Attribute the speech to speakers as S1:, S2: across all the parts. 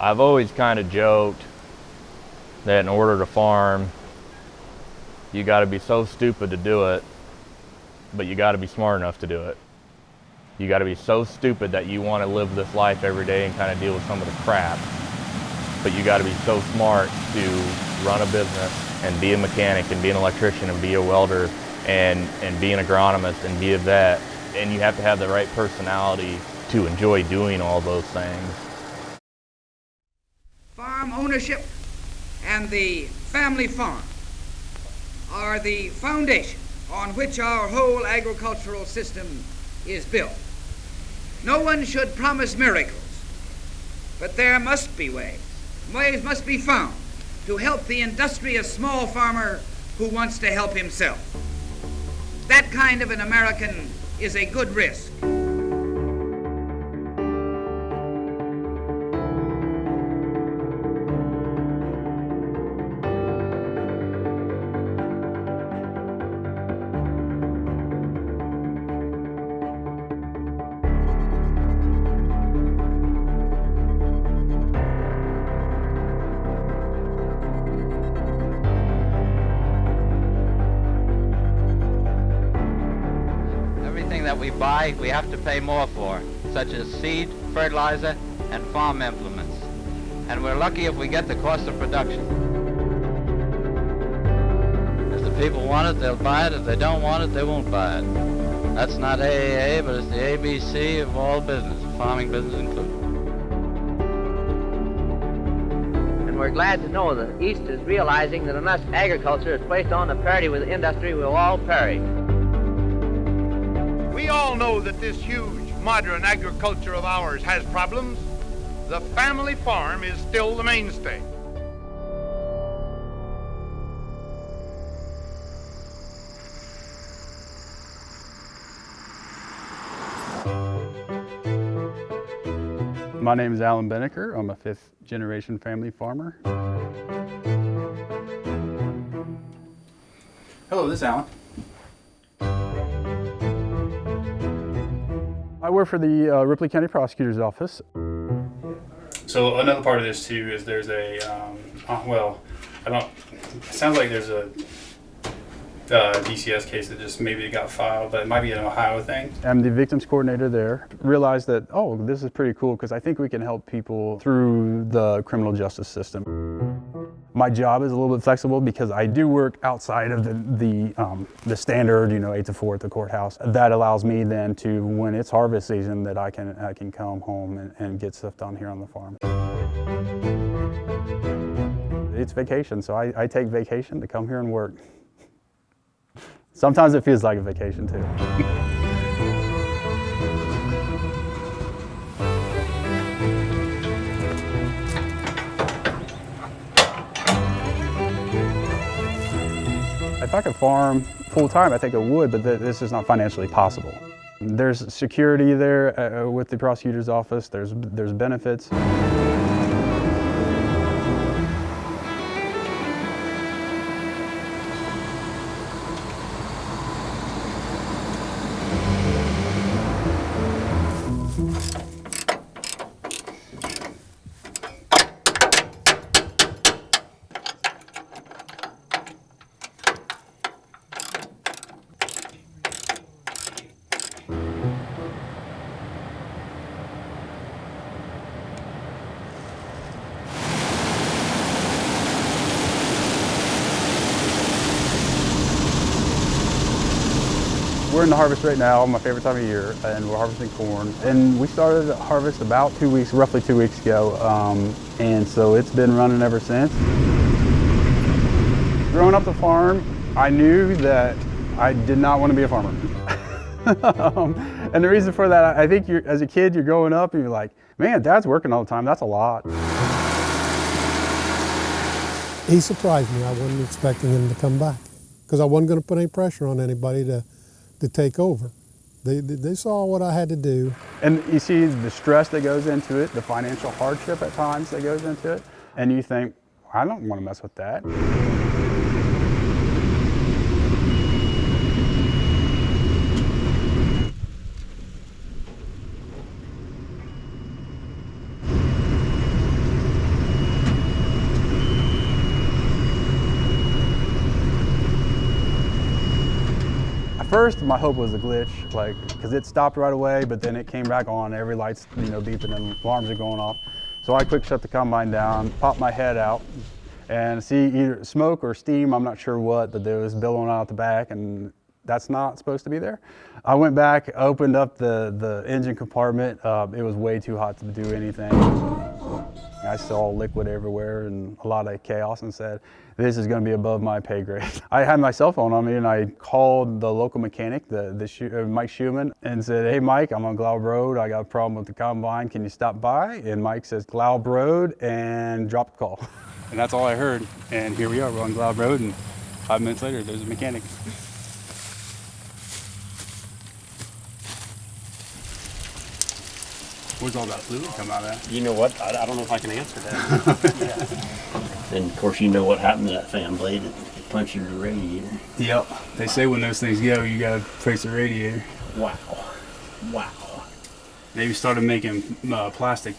S1: I've always kind of joked that in order to farm, you got to be so stupid to do it, but you got to be smart enough to do it. You got to be so stupid that you want to live this life every day and kind of deal with some of the crap, but you got to be so smart to run a business and be a mechanic and be an electrician and be a welder and be an agronomist and be a vet. And you have to have the right personality to enjoy doing all those things.
S2: Farm ownership and the family farm are the foundation on which our whole agricultural system is built. No one should promise miracles, but there must be ways. Ways must be found to help the industrious small farmer who wants to help himself. That kind of an American is a good risk.
S3: That we buy, we have to pay more for, such as seed, fertilizer, and farm implements. And we're lucky if we get the cost of production. If the people want it, they'll buy it. If they don't want it, they won't buy it. That's not AAA, but it's the ABC of all business, farming business included.
S4: And we're glad to know that the East is realizing that unless agriculture is placed on a parity with industry, we'll all perish.
S5: We all know that this huge modern agriculture of ours has problems. The family farm is still the mainstay.
S6: My name is Alan Benneker. I'm a fifth-generation family farmer. Hello, this is Alan. I work for the Ripley County Prosecutor's Office.
S7: So another part of this too is there's a, it sounds like there's a DCS case that just maybe got filed, but it might be an Ohio thing.
S6: I'm the victims coordinator there. Realized that, oh, this is pretty cool because I think we can help people through the criminal justice system. My job is a little bit flexible because I do work outside of the standard, 8 to 4 at the courthouse. That allows me then to, when it's harvest season, that I can come home and get stuff done here on the farm. It's vacation, so I take vacation to come here and work. Sometimes it feels like a vacation too. If I could farm full-time, I think I would, but this is not financially possible. There's security there with the prosecutor's office, there's benefits. We're in the harvest right now, my favorite time of year, and we're harvesting corn. And we started to harvest about roughly 2 weeks ago, and so it's been running ever since. Growing up the farm, I knew that I did not want to be a farmer. And the reason for that, I think as a kid, you're growing up and you're like, man, Dad's working all the time, that's a lot.
S8: He surprised me. I wasn't expecting him to come back because I wasn't going to put any pressure on anybody to take over. They saw what I had to do.
S6: And you see the stress that goes into it, the financial hardship at times that goes into it, and you think, I don't want to mess with that. first, my hope was a glitch, like, because it stopped right away, but then it came back on. Every light's, beeping and alarms are going off. So I quick shut the combine down, popped my head out, and see either smoke or steam, I'm not sure what, but there was billowing out the back, and that's not supposed to be there. I went back, opened up the engine compartment. It was way too hot to do anything. I saw liquid everywhere and a lot of chaos and said, this is going to be above my pay grade. I had my cell phone on me and I called the local mechanic, Mike Schumann, and said, hey Mike, I'm on Glaub Road. I got a problem with the combine. Can you stop by? And Mike says, Glaub Road, and dropped the call. And that's all I heard. And here we are, we're on Glaub Road, and 5 minutes later, there's a mechanic. Where's all that fluid come out of?
S9: You know what? I don't know if I can answer that. And of course, you know what happened to that fan blade. It punctured the radiator.
S6: Yep. They say when those things go, you gotta face the radiator.
S9: Wow. Wow.
S6: They started making plastic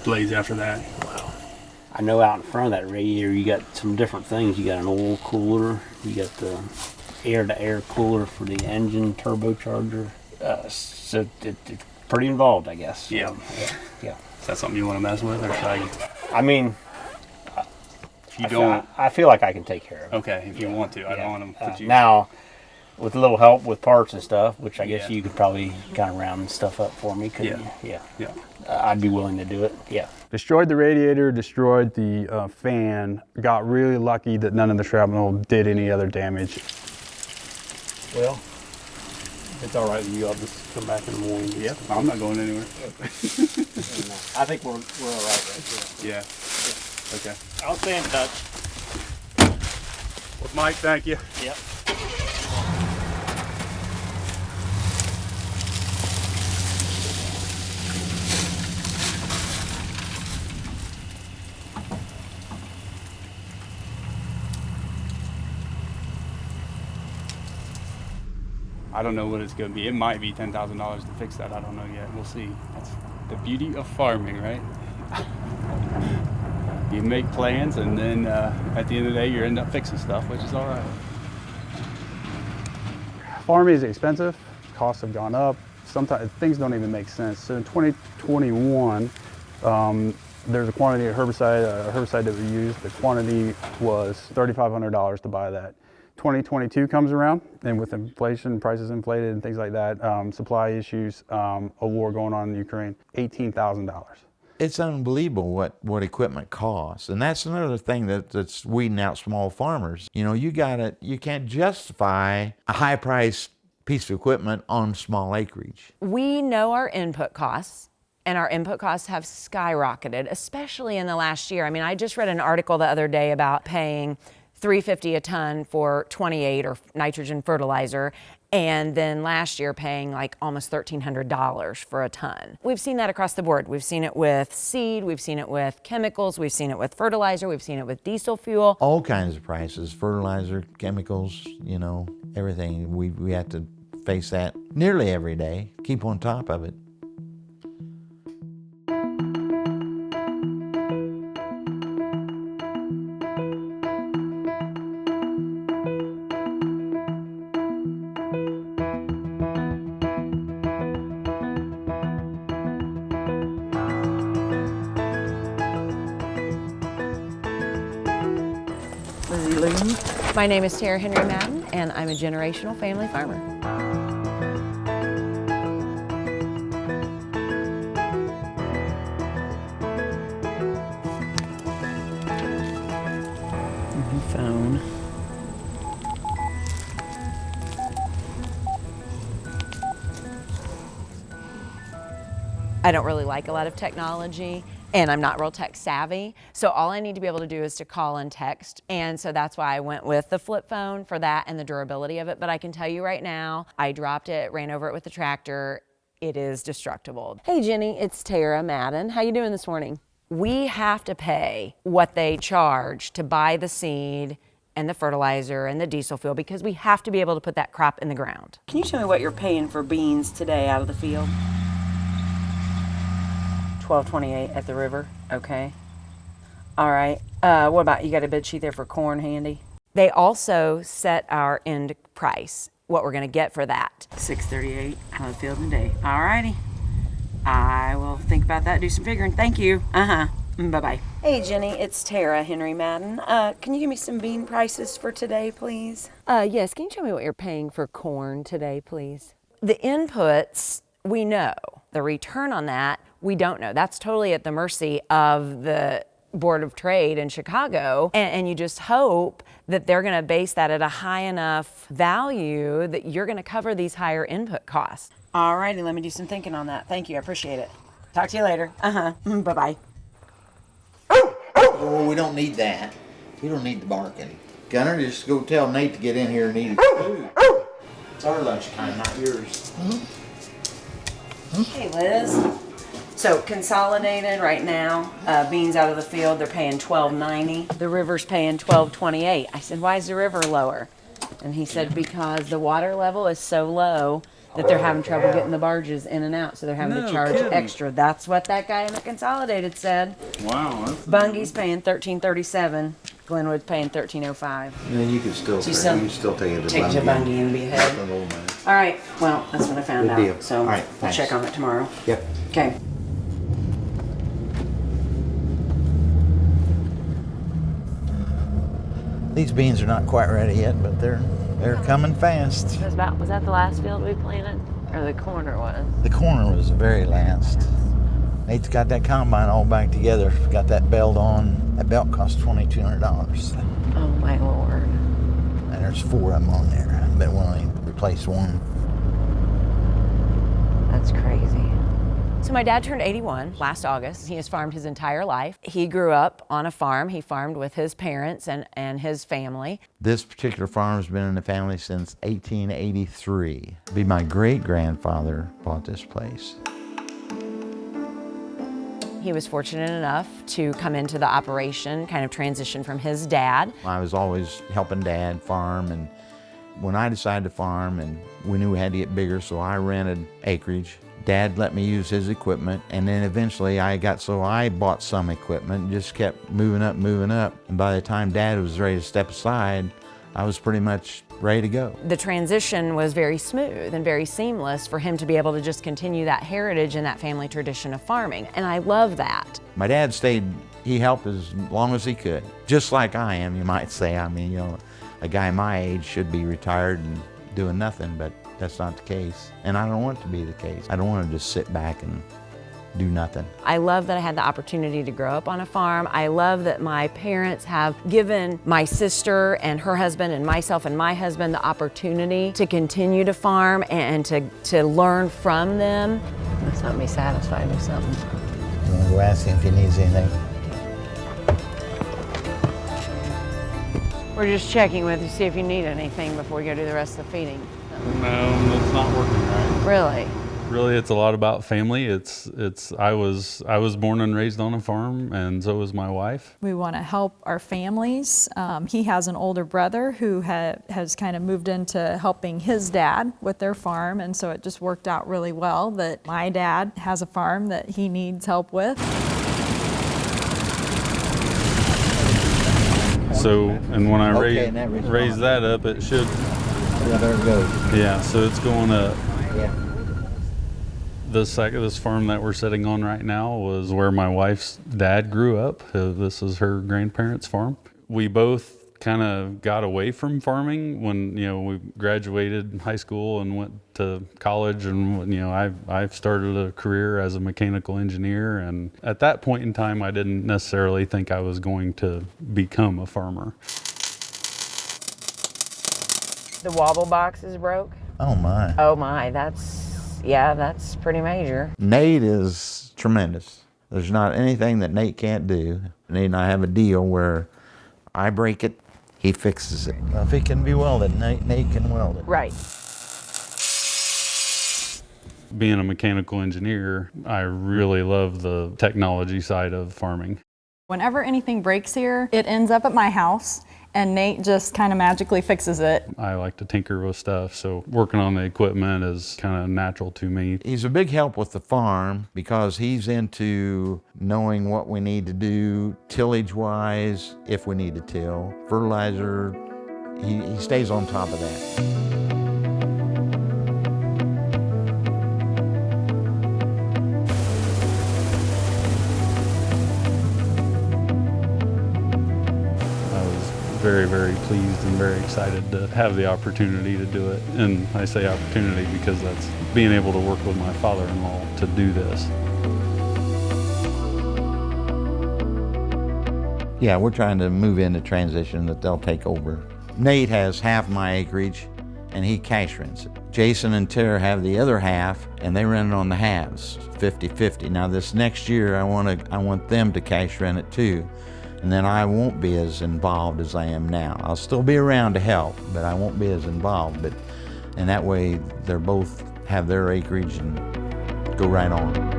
S6: blades after that.
S9: Wow. I know out in front of that radiator, you got some different things. You got an oil cooler. You got the air-to-air cooler for the engine turbocharger. So it's pretty involved, I guess.
S6: Yeah.
S9: Yeah.
S6: Is that something you want to mess with, or should I?
S9: I mean,
S6: if you don't,
S9: I feel like I can take care of it.
S6: Okay, if you want to, I don't want to put you.
S9: Now, with a little help with parts and stuff, which I guess
S6: Yeah.
S9: you could probably kind of round stuff up for me, couldn't you? Yeah. I'd be willing to do it. Yeah.
S6: Destroyed the radiator, destroyed the fan. Got really lucky that none of the shrapnel did any other damage.
S9: Well, if it's all right with you, I'll just come back in the morning.
S6: Yeah, I'm not going anywhere.
S9: I think we're all right right here.
S6: Yeah. Okay.
S9: I'll stay in touch.
S6: Well, Mike, thank you.
S9: Yep.
S6: I don't know what it's going to be. It might be $10,000 to fix that. I don't know yet. We'll see. That's the beauty of farming, right? You make plans, and then at the end of the day, you end up fixing stuff, which is all right. Farming is expensive. Costs have gone up. Sometimes things don't even make sense. So in 2021, there's a quantity of herbicide that we used. The quantity was $3,500 to buy that. 2022 comes around, and with inflation, prices inflated and things like that, supply issues, a war going on in Ukraine, $18,000.
S10: It's unbelievable what equipment costs, and that's another thing that's weeding out small farmers. You know, you can't justify a high-priced piece of equipment on small acreage.
S11: We know our input costs, and our input costs have skyrocketed, especially in the last year. I mean, I just read an article the other day about paying $350 a ton for 28 or nitrogen fertilizer, and then last year paying like almost $1,300 for a ton. We've seen that across the board. We've seen it with seed, we've seen it with chemicals, we've seen it with fertilizer, we've seen it with diesel fuel.
S10: All kinds of prices, fertilizer, chemicals, you know, everything. We have to face that nearly every day, keep on top of it.
S11: My name is Tara Henry Madden, and I'm a generational family farmer. Phone. I don't really like a lot of technology, and I'm not real tech savvy, so all I need to be able to do is to call and text, and so that's why I went with the flip phone for that and the durability of it. But I can tell you right now, I dropped it, ran over it with the tractor. It is destructible. Hey Jenny, it's Tara Madden. How you doing this morning? We have to pay what they charge to buy the seed and the fertilizer and the diesel fuel because we have to be able to put that crop in the ground. Can you tell me what you're paying for beans today out of the field? $12.28 at the river. Okay. All right. What about, you got a bid sheet there for corn handy? They also set our end price. what we're gonna get for that. 6:38 out of the field in a day. All righty. I will think about that, do some figuring. Thank you. Bye-bye. Hey, Jenny, it's Tara Henry Madden. Can you give me some bean prices for today, please? Yes, can you tell me what you're paying for corn today, please? The inputs, we know. The return on that, we don't know. That's totally at the mercy of the Board of Trade in Chicago, and you just hope that they're gonna base that at a high enough value that you're gonna cover these higher input costs. All righty, let me do some thinking on that. Thank you, I appreciate it. Talk to you later. Bye-bye.
S10: Oh, we don't need that. We don't need the barking. Gunner, just go tell Nate to get in here and eat his food. It's our lunchtime, not yours.
S11: Hey, Liz. So consolidated right now, beans out of the field, they're paying $12.90. The river's paying $12.28. I said, why is the river lower? And he said, because the water level is so low that they're having trouble getting the barges in and out, so they're having to charge extra. That's what that guy in the consolidated said.
S7: Wow.
S11: Bunge's paying $13.37. Glenwood's paying $13.05.
S10: And then you can still
S11: You
S10: take it to
S11: take
S10: Bungie.
S11: to Bunge and be ahead. All right. Well, that's what I found
S10: Good
S11: out.
S10: deal.
S11: So
S10: All right,
S11: we'll
S10: thanks.
S11: check on it tomorrow.
S10: Yep.
S11: Okay.
S10: These beans are not quite ready yet, but they're coming fast.
S11: Was that the last field we planted, or the corner was?
S10: The corner was the very last. Nate's got that combine all back together. Got that belt on. That belt cost $2,200.
S11: Oh my Lord.
S10: And there's 4 of them on there. I bet we'll only replace one.
S11: That's crazy. So my dad turned 81 last August. He has farmed his entire life. He grew up on a farm. He farmed with his parents and his family.
S10: This particular farm's been in the family since 1883. My great-grandfather bought this place.
S11: He was fortunate enough to come into the operation, kind of transition from his dad.
S10: I was always helping Dad farm, and when I decided to farm, and we knew we had to get bigger, so I rented acreage. Dad let me use his equipment, and then eventually I bought some equipment and just kept moving up. And by the time Dad was ready to step aside, I was pretty much ready to go.
S11: The transition was very smooth and very seamless for him to be able to just continue that heritage and that family tradition of farming, and I love that.
S10: My dad he helped as long as he could. Just like I am, you might say. I mean, a guy my age should be retired and doing nothing, but that's not the case. And I don't want it to be the case. I don't want to just sit back and do nothing.
S11: I love that I had the opportunity to grow up on a farm. I love that my parents have given my sister and her husband and myself and my husband the opportunity to continue to farm and to learn from them. That's not me satisfied with something.
S10: You want to go ask him if he needs anything?
S11: We're just checking with you to see if you need anything before we go do the rest of the feeding.
S7: No, that's not working right.
S11: Really?
S7: Really, it's a lot about family. I was born and raised on a farm, and so was my wife.
S12: We want to help our families. He has an older brother who has kind of moved into helping his dad with their farm, and so it just worked out really well that my dad has a farm that he needs help with.
S7: So, and when I raise that up, it should.
S10: Yeah, there it goes.
S7: Yeah, so it's going up.
S10: Yeah.
S7: This farm that we're sitting on right now was where my wife's dad grew up. This is her grandparents' farm. We both kind of got away from farming when we graduated high school and went to college, and I've started a career as a mechanical engineer, and at that point in time I didn't necessarily think I was going to become a farmer.
S11: The wobble box is broke?
S10: Oh my.
S11: Oh my, that's pretty major.
S10: Nate is tremendous. There's not anything that Nate can't do. Nate and I have a deal where I break it, he fixes it. Well, if it can be welded, Nate can weld it.
S11: Right.
S7: Being a mechanical engineer, I really love the technology side of farming.
S12: Whenever anything breaks here, it ends up at my house, and Nate just kind of magically fixes it.
S7: I like to tinker with stuff, so working on the equipment is kind of natural to me.
S10: He's a big help with the farm because he's into knowing what we need to do tillage-wise, if we need to till, fertilizer. He stays on top of that.
S7: very pleased and very excited to have the opportunity to do it. And I say opportunity because that's being able to work with my father-in-law to do this.
S10: Yeah, we're trying to move into transition that they'll take over. Nate has half my acreage and he cash rents it. Jason and Tara have the other half and they rent it on the halves, 50-50. Now this next year I want them to cash rent it too, and then I won't be as involved as I am now. I'll still be around to help, but I won't be as involved. And that way they're both have their acreage and go right on.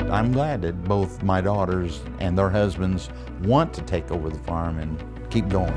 S10: I'm glad that both my daughters and their husbands want to take over the farm and keep going.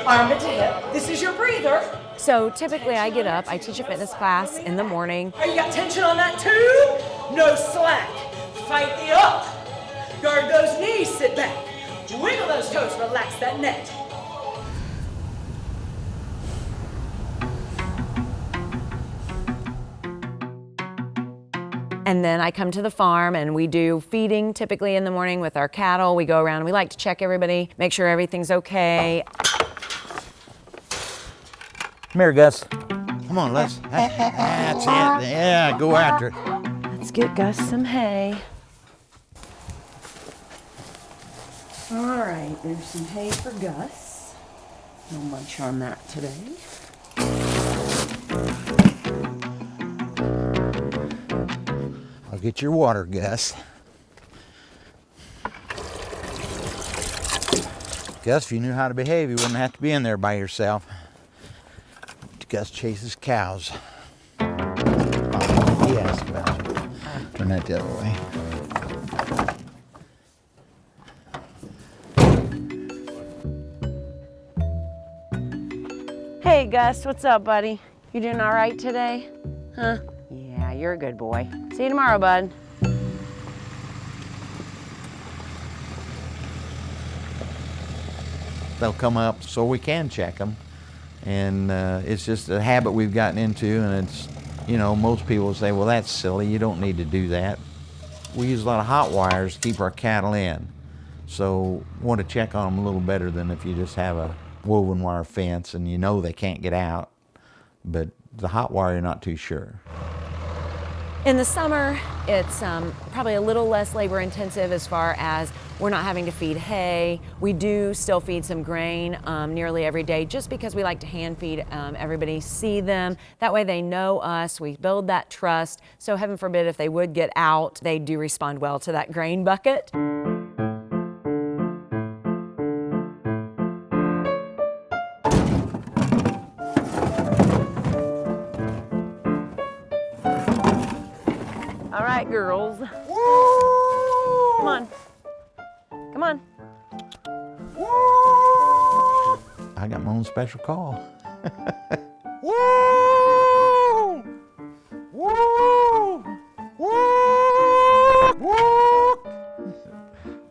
S13: Arm to hip. This is your breather.
S11: So typically I get up, I teach a fitness class in the morning.
S13: Oh, you got tension on that too? No slack. Fight the up. Guard those knees, sit back. Wiggle those toes, relax that neck.
S11: And then I come to the farm and we do feeding typically in the morning with our cattle. We go around and we like to check everybody, make sure everything's okay.
S10: Come here, Gus. Come on, let's. That's it. Yeah, go after it.
S11: Let's get Gus some hay. All right, there's some hay for Gus. No munch on that today.
S10: I'll get your water, Gus. Gus, if you knew how to behave, you wouldn't have to be in there by yourself. Gus chases cows. Oh, he asked about you. Turn that the other way.
S11: Hey Gus, what's up, buddy? You doing all right today? Huh? Yeah, you're a good boy. See you tomorrow, bud.
S10: They'll come up so we can check them. And it's just a habit we've gotten into, and it's, you know, most people say, well, that's silly, you don't need to do that. We use a lot of hot wires to keep our cattle in. So want to check on them a little better than if you just have a woven wire fence and you know they can't get out. But the hot wire, you're not too sure.
S11: In the summer, it's probably a little less labor intensive as far as we're not having to feed hay. We do still feed some grain nearly every day just because we like to hand feed everybody, see them. That way they know us, we build that trust. So heaven forbid if they would get out, they do respond well to that grain bucket. All right, girls. Woo! Come on. Come on.
S10: Woo! I got my own special call. Woo! Woo! Woo! Woo!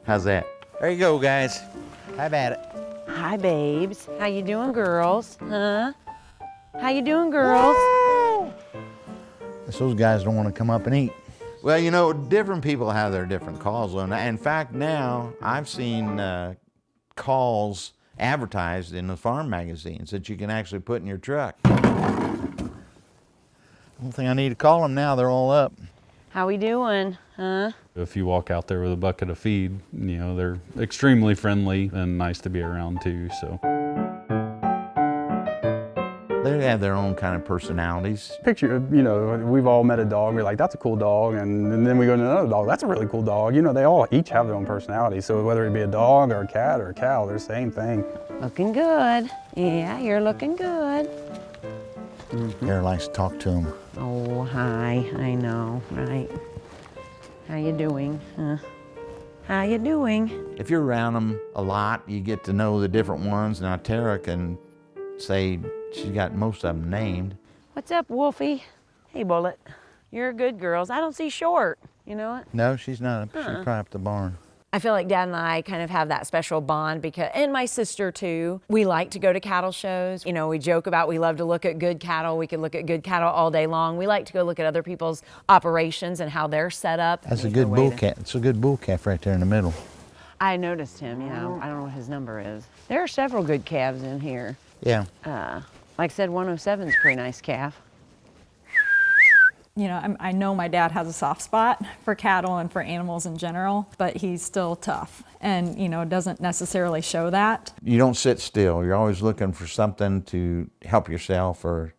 S10: How's that? There you go, guys. Have at it.
S11: Hi, babes. How you doing, girls? Huh? How you doing, girls?
S10: Woo! Guess those guys don't want to come up and eat. Well, you know, different people have their different calls. In fact, now I've seen calls advertised in the farm magazines that you can actually put in your truck. I don't think I need to call them now. They're all up.
S11: How we doing, huh?
S7: If you walk out there with a bucket of feed, you know, they're extremely friendly and nice to be around too, so.
S10: They have their own kind of personalities.
S6: Picture, you know, we've all met a dog, we're like, that's a cool dog, and then we go to another dog, that's a really cool dog. You know, they all each have their own personality, so whether it be a dog or a cat or a cow, they're the same thing.
S11: Looking good. Yeah, you're looking good.
S10: Gary likes to talk to him.
S11: Oh, hi, I know, right? How you doing, huh? How you doing?
S10: If you're around them a lot, you get to know the different ones. Now Tara can say she's got most of them named.
S11: What's up, Wolfie? Hey, Bullet. You're good girls. I don't see Short. You know what?
S10: No, she's not. She's probably up the barn.
S11: I feel like Dad and I kind of have that special bond because, and my sister too, we like to go to cattle shows. You know, we joke about we love to look at good cattle. We could look at good cattle all day long. We like to go look at other people's operations and how they're set up.
S10: That's a good bull calf. It's a good bull calf right there in the middle.
S11: I noticed him, yeah. I don't know what his number is. There are several good calves in here.
S10: Yeah.
S11: Like I said, 107 is a pretty nice calf.
S12: You know, I know my dad has a soft spot for cattle and for animals in general, but he's still tough and, you know, doesn't necessarily show that.
S10: You don't sit still. You're always looking for something to help yourself or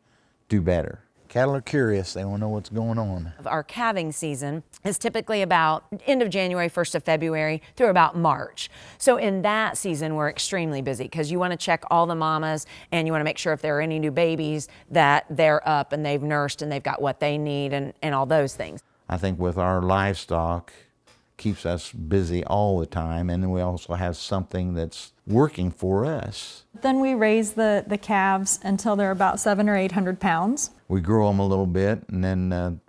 S10: do better. Cattle are curious. They want to know what's going on.
S11: Our calving season is typically about end of January, 1st of February through about March. So in that season, we're extremely busy because you want to check all the mamas and you want to make sure if there are any new babies that they're up and they've nursed and they've got what they need and all those things.
S10: I think with our livestock, keeps us busy all the time, and then we also have something that's working for us.
S12: Then we raise the calves until they're about 700 or 800 pounds.
S10: We grow them a little bit and then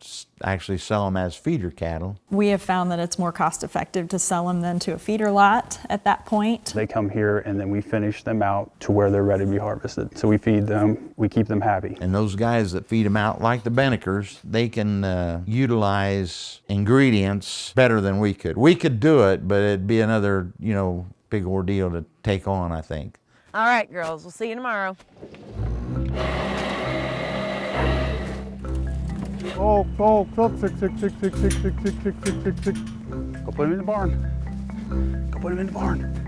S10: actually sell them as feeder cattle.
S12: We have found that it's more cost effective to sell them than to a feeder lot at that point.
S6: They come here and then we finish them out to where they're ready to be harvested. So we feed them, we keep them happy.
S10: And those guys that feed them out, like the Bennekers, they can utilize ingredients better than we could. We could do it, but it'd be another, big ordeal to take on, I think.
S11: All right, girls, we'll see you tomorrow.
S8: Oh, sick.
S6: Go put him in the barn. Go put him in the barn.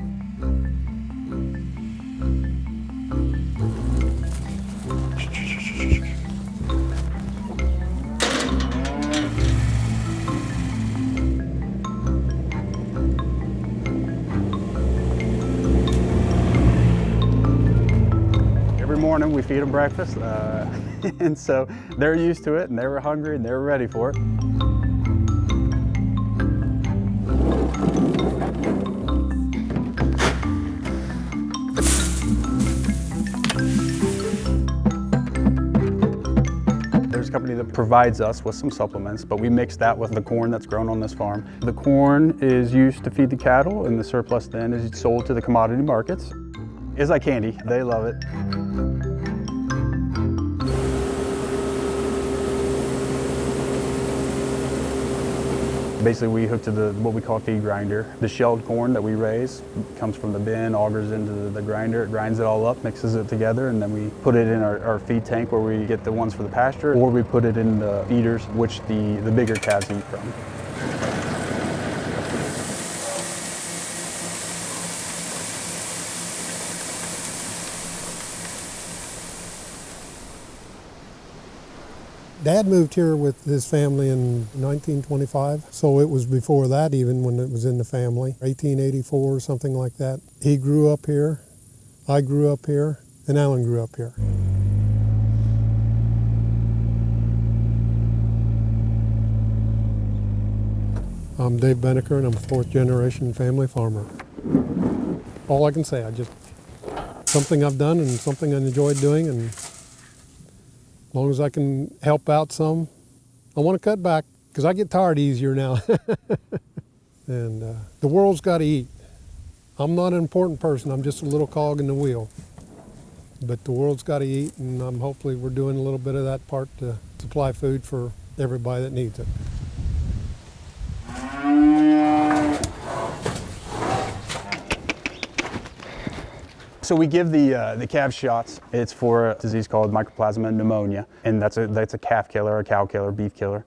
S6: Every morning we feed them breakfast, and so they're used to it, and they were hungry, and they were ready for it. There's a company that provides us with some supplements, but we mix that with the corn that's grown on this farm. The corn is used to feed the cattle, and the surplus then is sold to the commodity markets. It's like candy. They love it. Basically, we hook to what we call feed grinder. The shelled corn that we raise comes from the bin, augers into the grinder. It grinds it all up, mixes it together, and then we put it in our feed tank where we get the ones for the pasture, or we put it in the feeders, which the bigger calves eat from.
S8: Dad moved here with his family in 1925, so it was before that even when it was in the family, 1884 or something like that. He grew up here, I grew up here, and Alan grew up here. I'm Dave Benneker, and I'm a fourth generation family farmer. All I can say, something I've done and something I enjoyed doing, and as long as I can help out some, I want to cut back because I get tired easier now. And the world's got to eat. I'm not an important person, I'm just a little cog in the wheel. But the world's got to eat, and hopefully we're doing a little bit of that part to supply food for everybody that needs it.
S6: So we give the calf shots. It's for a disease called mycoplasma pneumonia, and that's a calf killer, a cow killer, beef killer.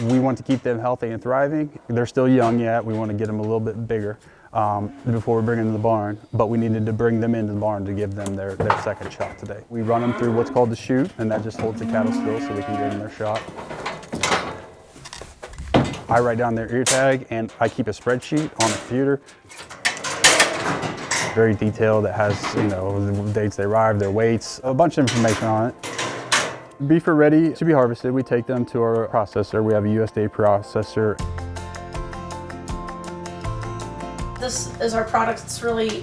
S6: We want to keep them healthy and thriving. They're still young yet. We want to get them a little bit bigger before we bring them to the barn, but we needed to bring them into the barn to give them their second shot today. We run them through what's called the chute, and that just holds the cattle still so we can give them their shot. I write down their ear tag, and I keep a spreadsheet on the computer. Very detailed. It has, the dates they arrived, their weights, a bunch of information on it. Beef are ready to be harvested. We take them to our processor. We have a USDA processor.
S14: this is our product. It's really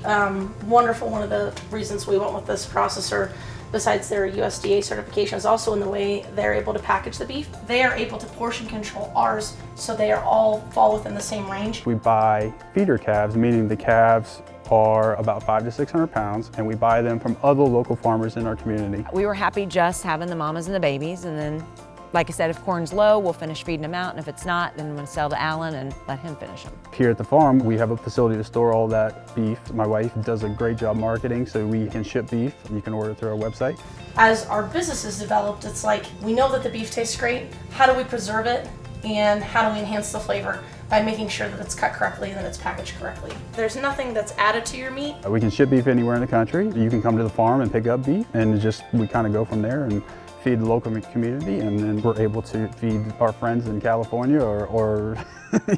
S14: wonderful. One of the reasons we went with this processor, besides their USDA certification, is also in the way they're able to package the beef. They are able to portion control ours, so they are all fall within the same range.
S6: We buy feeder calves, meaning the calves are about 500 to 600 pounds, and we buy them from other local farmers in our community.
S11: We were happy just having the mamas and the babies, and then, like I said, if corn's low, we'll finish feeding them out, and if it's not, then we'll sell to Alan and let him finish them.
S6: Here at the farm, we have a facility to store all that beef. My wife does a great job marketing, so we can ship beef. You can order it through our website.
S14: As our business has developed, it's like, we know that the beef tastes great. How do we preserve it? And how do we enhance the flavor? By making sure that it's cut correctly and that it's packaged correctly. There's nothing that's added to your meat.
S6: We can ship beef anywhere in the country. You can come to the farm and pick up beef, and we kind of go from there and feed the local community, and then we're able to feed our friends in California or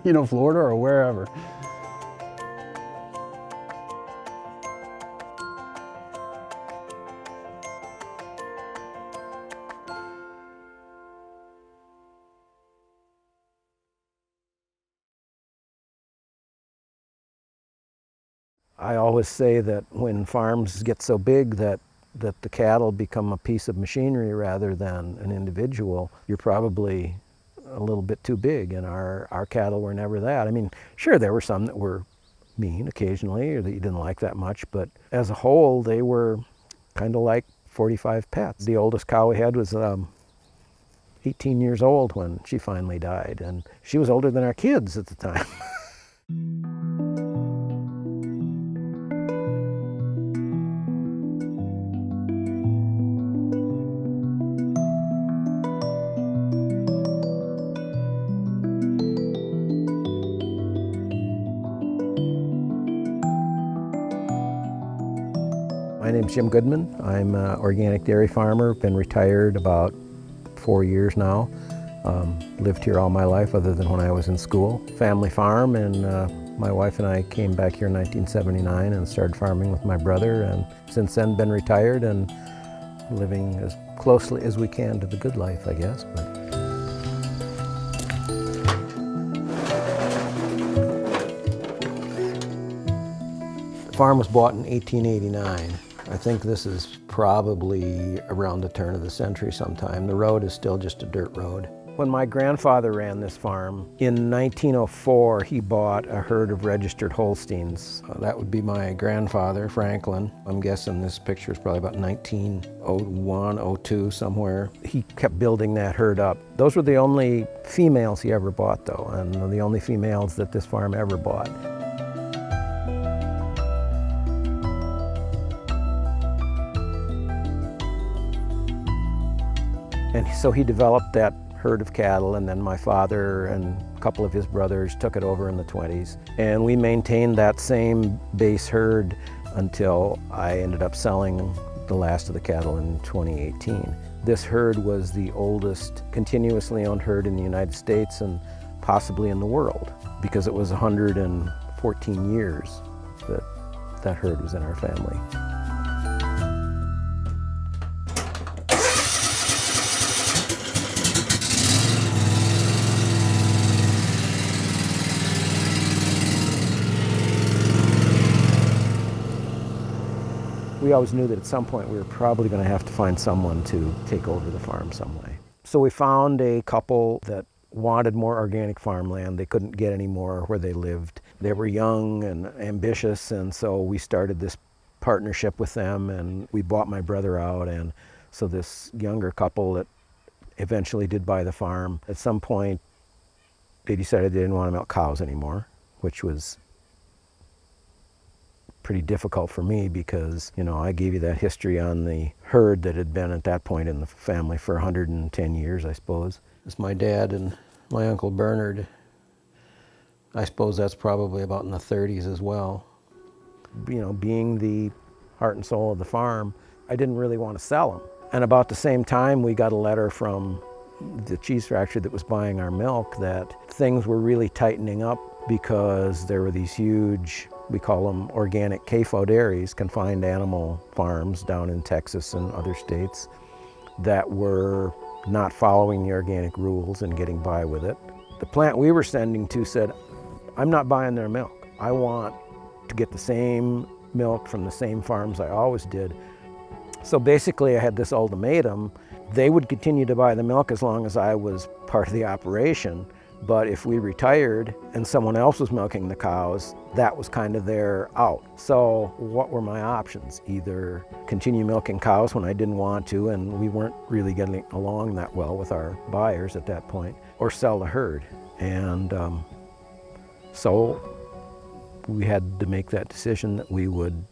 S6: you know, Florida or wherever.
S15: I always say that when farms get so big that the cattle become a piece of machinery rather than an individual, you're probably a little bit too big, and our cattle were never that. I mean, sure, there were some that were mean occasionally or that you didn't like that much, but as a whole, they were kind of like 45 pets. The oldest cow we had was 18 years old when she finally died, and she was older than our kids at the time. My name's Jim Goodman. I'm an organic dairy farmer. Been retired about 4 years now. Lived here all my life other than when I was in school. Family farm, and my wife and I came back here in 1979 and started farming with my brother, and since then been retired and living as closely as we can to the good life, I guess. The farm was bought in 1889. I think this is probably around the turn of the century sometime. The road is still just a dirt road. When my grandfather ran this farm, in 1904 he bought a herd of registered Holsteins. That would be my grandfather, Franklin. I'm guessing this picture is probably about 1901, 02, somewhere. He kept building that herd up. Those were the only females he ever bought, though, and the only females that this farm ever bought. And so he developed that herd of cattle, and then my father and a couple of his brothers took it over in the 20s. And we maintained that same base herd until I ended up selling the last of the cattle in 2018. This herd was the oldest continuously owned herd in the United States and possibly in the world, because it was 114 years that that herd was in our family. We always knew that at some point we were probably going to have to find someone to take over the farm some way. So we found a couple that wanted more organic farmland. They couldn't get any more where they lived. They were young and ambitious, and so we started this partnership with them, and we bought my brother out. And so this younger couple that eventually did buy the farm, at some point they decided they didn't want to milk cows anymore, which was pretty difficult for me because, you know, I gave you that history on the herd that had been at that point in the family for 110 years, I suppose. It's my dad and my Uncle Bernard. I suppose that's probably about in the 30s as well. You know, being the heart and soul of the farm, I didn't really want to sell them. And about the same time, we got a letter from the cheese factory that was buying our milk that things were really tightening up because there were these huge, we call them organic CAFO dairies, confined animal farms down in Texas and other states that were not following the organic rules and getting by with it. The plant we were sending to said, I'm not buying their milk. I want to get the same milk from the same farms I always did. So basically I had this ultimatum. They would continue to buy the milk as long as I was part of the operation, but if we retired and someone else was milking the cows, that was kind of their out. So what were my options? Either continue milking cows when I didn't want to, and we weren't really getting along that well with our buyers at that point, or sell the herd. And so we had to make that decision that we would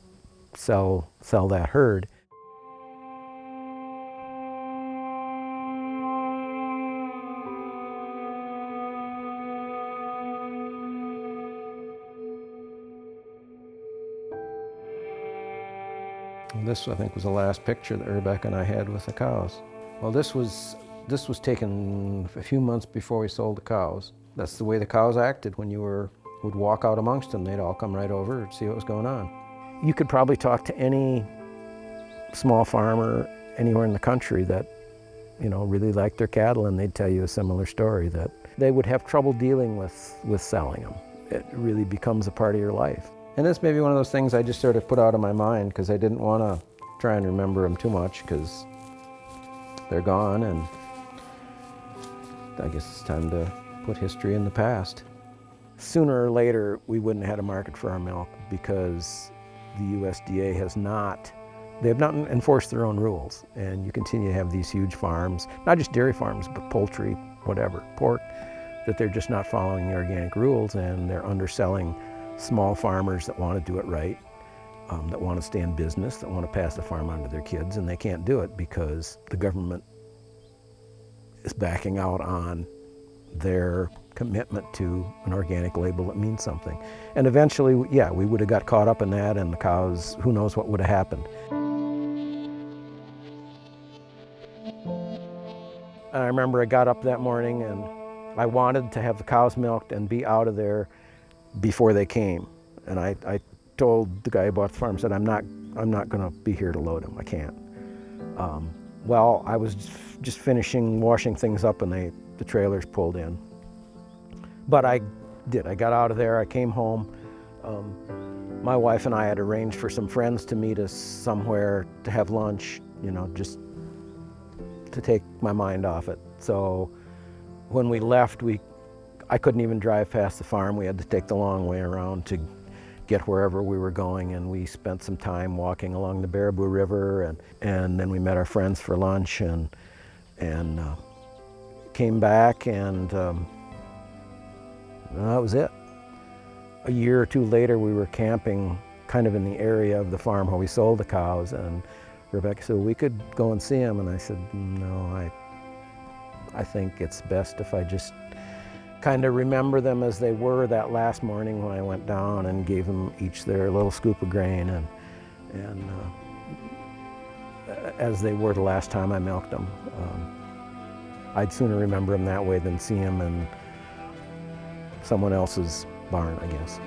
S15: sell that herd. This, I think, was the last picture that Rebecca and I had with the cows. Well, this was taken a few months before we sold the cows. That's the way the cows acted when you would walk out amongst them. They'd all come right over and see what was going on. You could probably talk to any small farmer anywhere in the country that, really liked their cattle, and they'd tell you a similar story, that they would have trouble dealing with selling them. It really becomes a part of your life. And this may be one of those things I just sort of put out of my mind because I didn't want to try and remember them too much because they're gone, and I guess it's time to put history in the past. Sooner or later, we wouldn't have had a market for our milk because the USDA they have not enforced their own rules, and you continue to have these huge farms, not just dairy farms, but poultry, whatever, pork, that they're just not following the organic rules, and they're underselling small farmers that want to do it right, that want to stay in business, that want to pass the farm on to their kids, and they can't do it because the government is backing out on their commitment to an organic label that means something. And eventually, yeah, we would have got caught up in that, and the cows, who knows what would have happened. I remember I got up that morning and I wanted to have the cows milked and be out of there before they came. And I told the guy who bought the farm, said, I'm not going to be here to load them. I can't. Well, I was just finishing washing things up, and the trailers pulled in. But I did. I got out of there. I came home. My wife and I had arranged for some friends to meet us somewhere to have lunch, just to take my mind off it. So when we left, I couldn't even drive past the farm. We had to take the long way around to get wherever we were going, and we spent some time walking along the Baraboo River, and then we met our friends for lunch and came back, and that was it. A year or two later, we were camping kind of in the area of the farm where we sold the cows, and Rebecca said, we could go and see them, and I said, no, I think it's best if I just kind of remember them as they were that last morning when I went down and gave them each their little scoop of grain, and as they were the last time I milked them. I'd sooner remember them that way than see them in someone else's barn, I guess.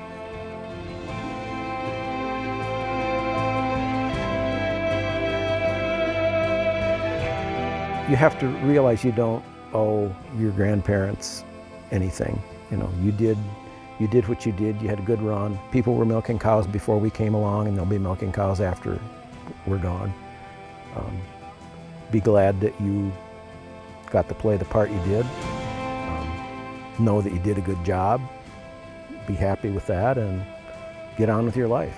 S15: You have to realize you don't owe your grandparents anything. You did what you did. You had a good run. People were milking cows before we came along, and they'll be milking cows after we're gone. Be glad that you got to play the part you did. Know that you did a good job. Be happy with that and get on with your life.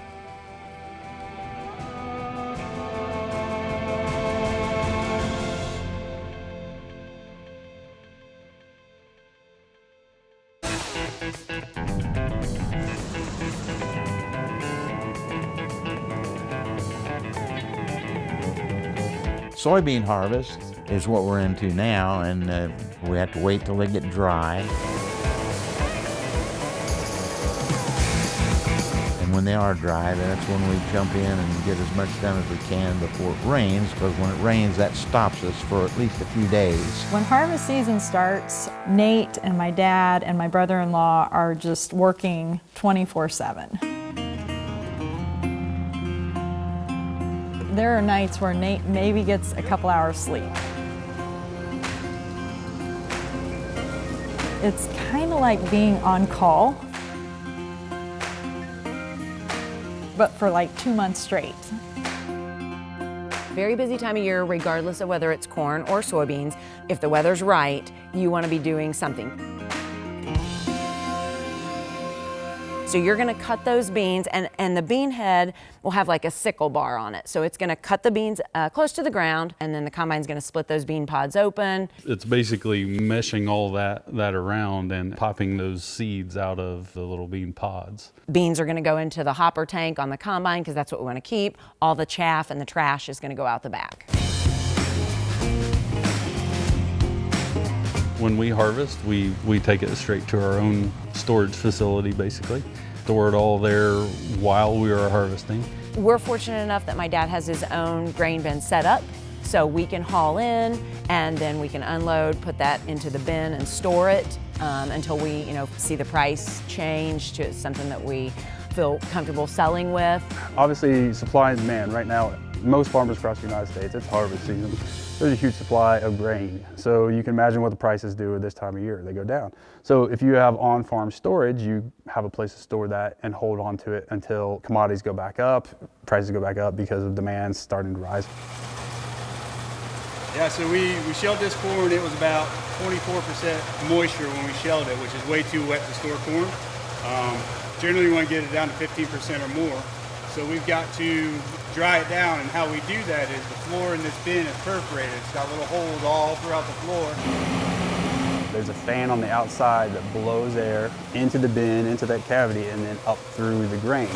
S10: Soybean harvest is what we're into now, and we have to wait till they get dry. And when they are dry, that's when we jump in and get as much done as we can before it rains, because when it rains, that stops us for at least a few days.
S12: When harvest season starts, Nate and my dad and my brother-in-law are just working 24/7. There are nights where Nate maybe gets a couple hours sleep. It's kind of like being on call. but for like 2 months straight.
S11: Very busy time of year, regardless of whether it's corn or soybeans. If the weather's right, you want to be doing something. So you're going to cut those beans, and the bean head will have like a sickle bar on it. So it's going to cut the beans close to the ground, and then the combine's going to split those bean pods open.
S7: It's basically meshing all that around and popping those seeds out of the little bean pods.
S11: Beans are going to go into the hopper tank on the combine because that's what we want to keep. All the chaff and the trash is going to go out the back.
S7: When we harvest, we take it straight to our own storage facility, basically. Store it all there while we are harvesting.
S11: We're fortunate enough that my dad has his own grain bin set up, so we can haul in and then we can unload, put that into the bin and store it until we see the price change to something that we feel comfortable selling with.
S6: Obviously, supply and demand. Right now, most farmers across the United States, it's harvest season. There's a huge supply of grain. So you can imagine what the prices do at this time of year. They go down. So if you have on-farm storage, you have a place to store that and hold on to it until commodities go back up, prices go back up because of demand starting to rise.
S16: Yeah, so we shelled this corn. It was about 24% moisture when we shelled it, which is way too wet to store corn. Generally, we want to get it down to 15% or more. So we've got to dry it down, and how we do that is the floor in this bin is perforated. It's got little holes all throughout the floor.
S6: There's a fan on the outside that blows air into the bin, into that cavity, and then up through the grain.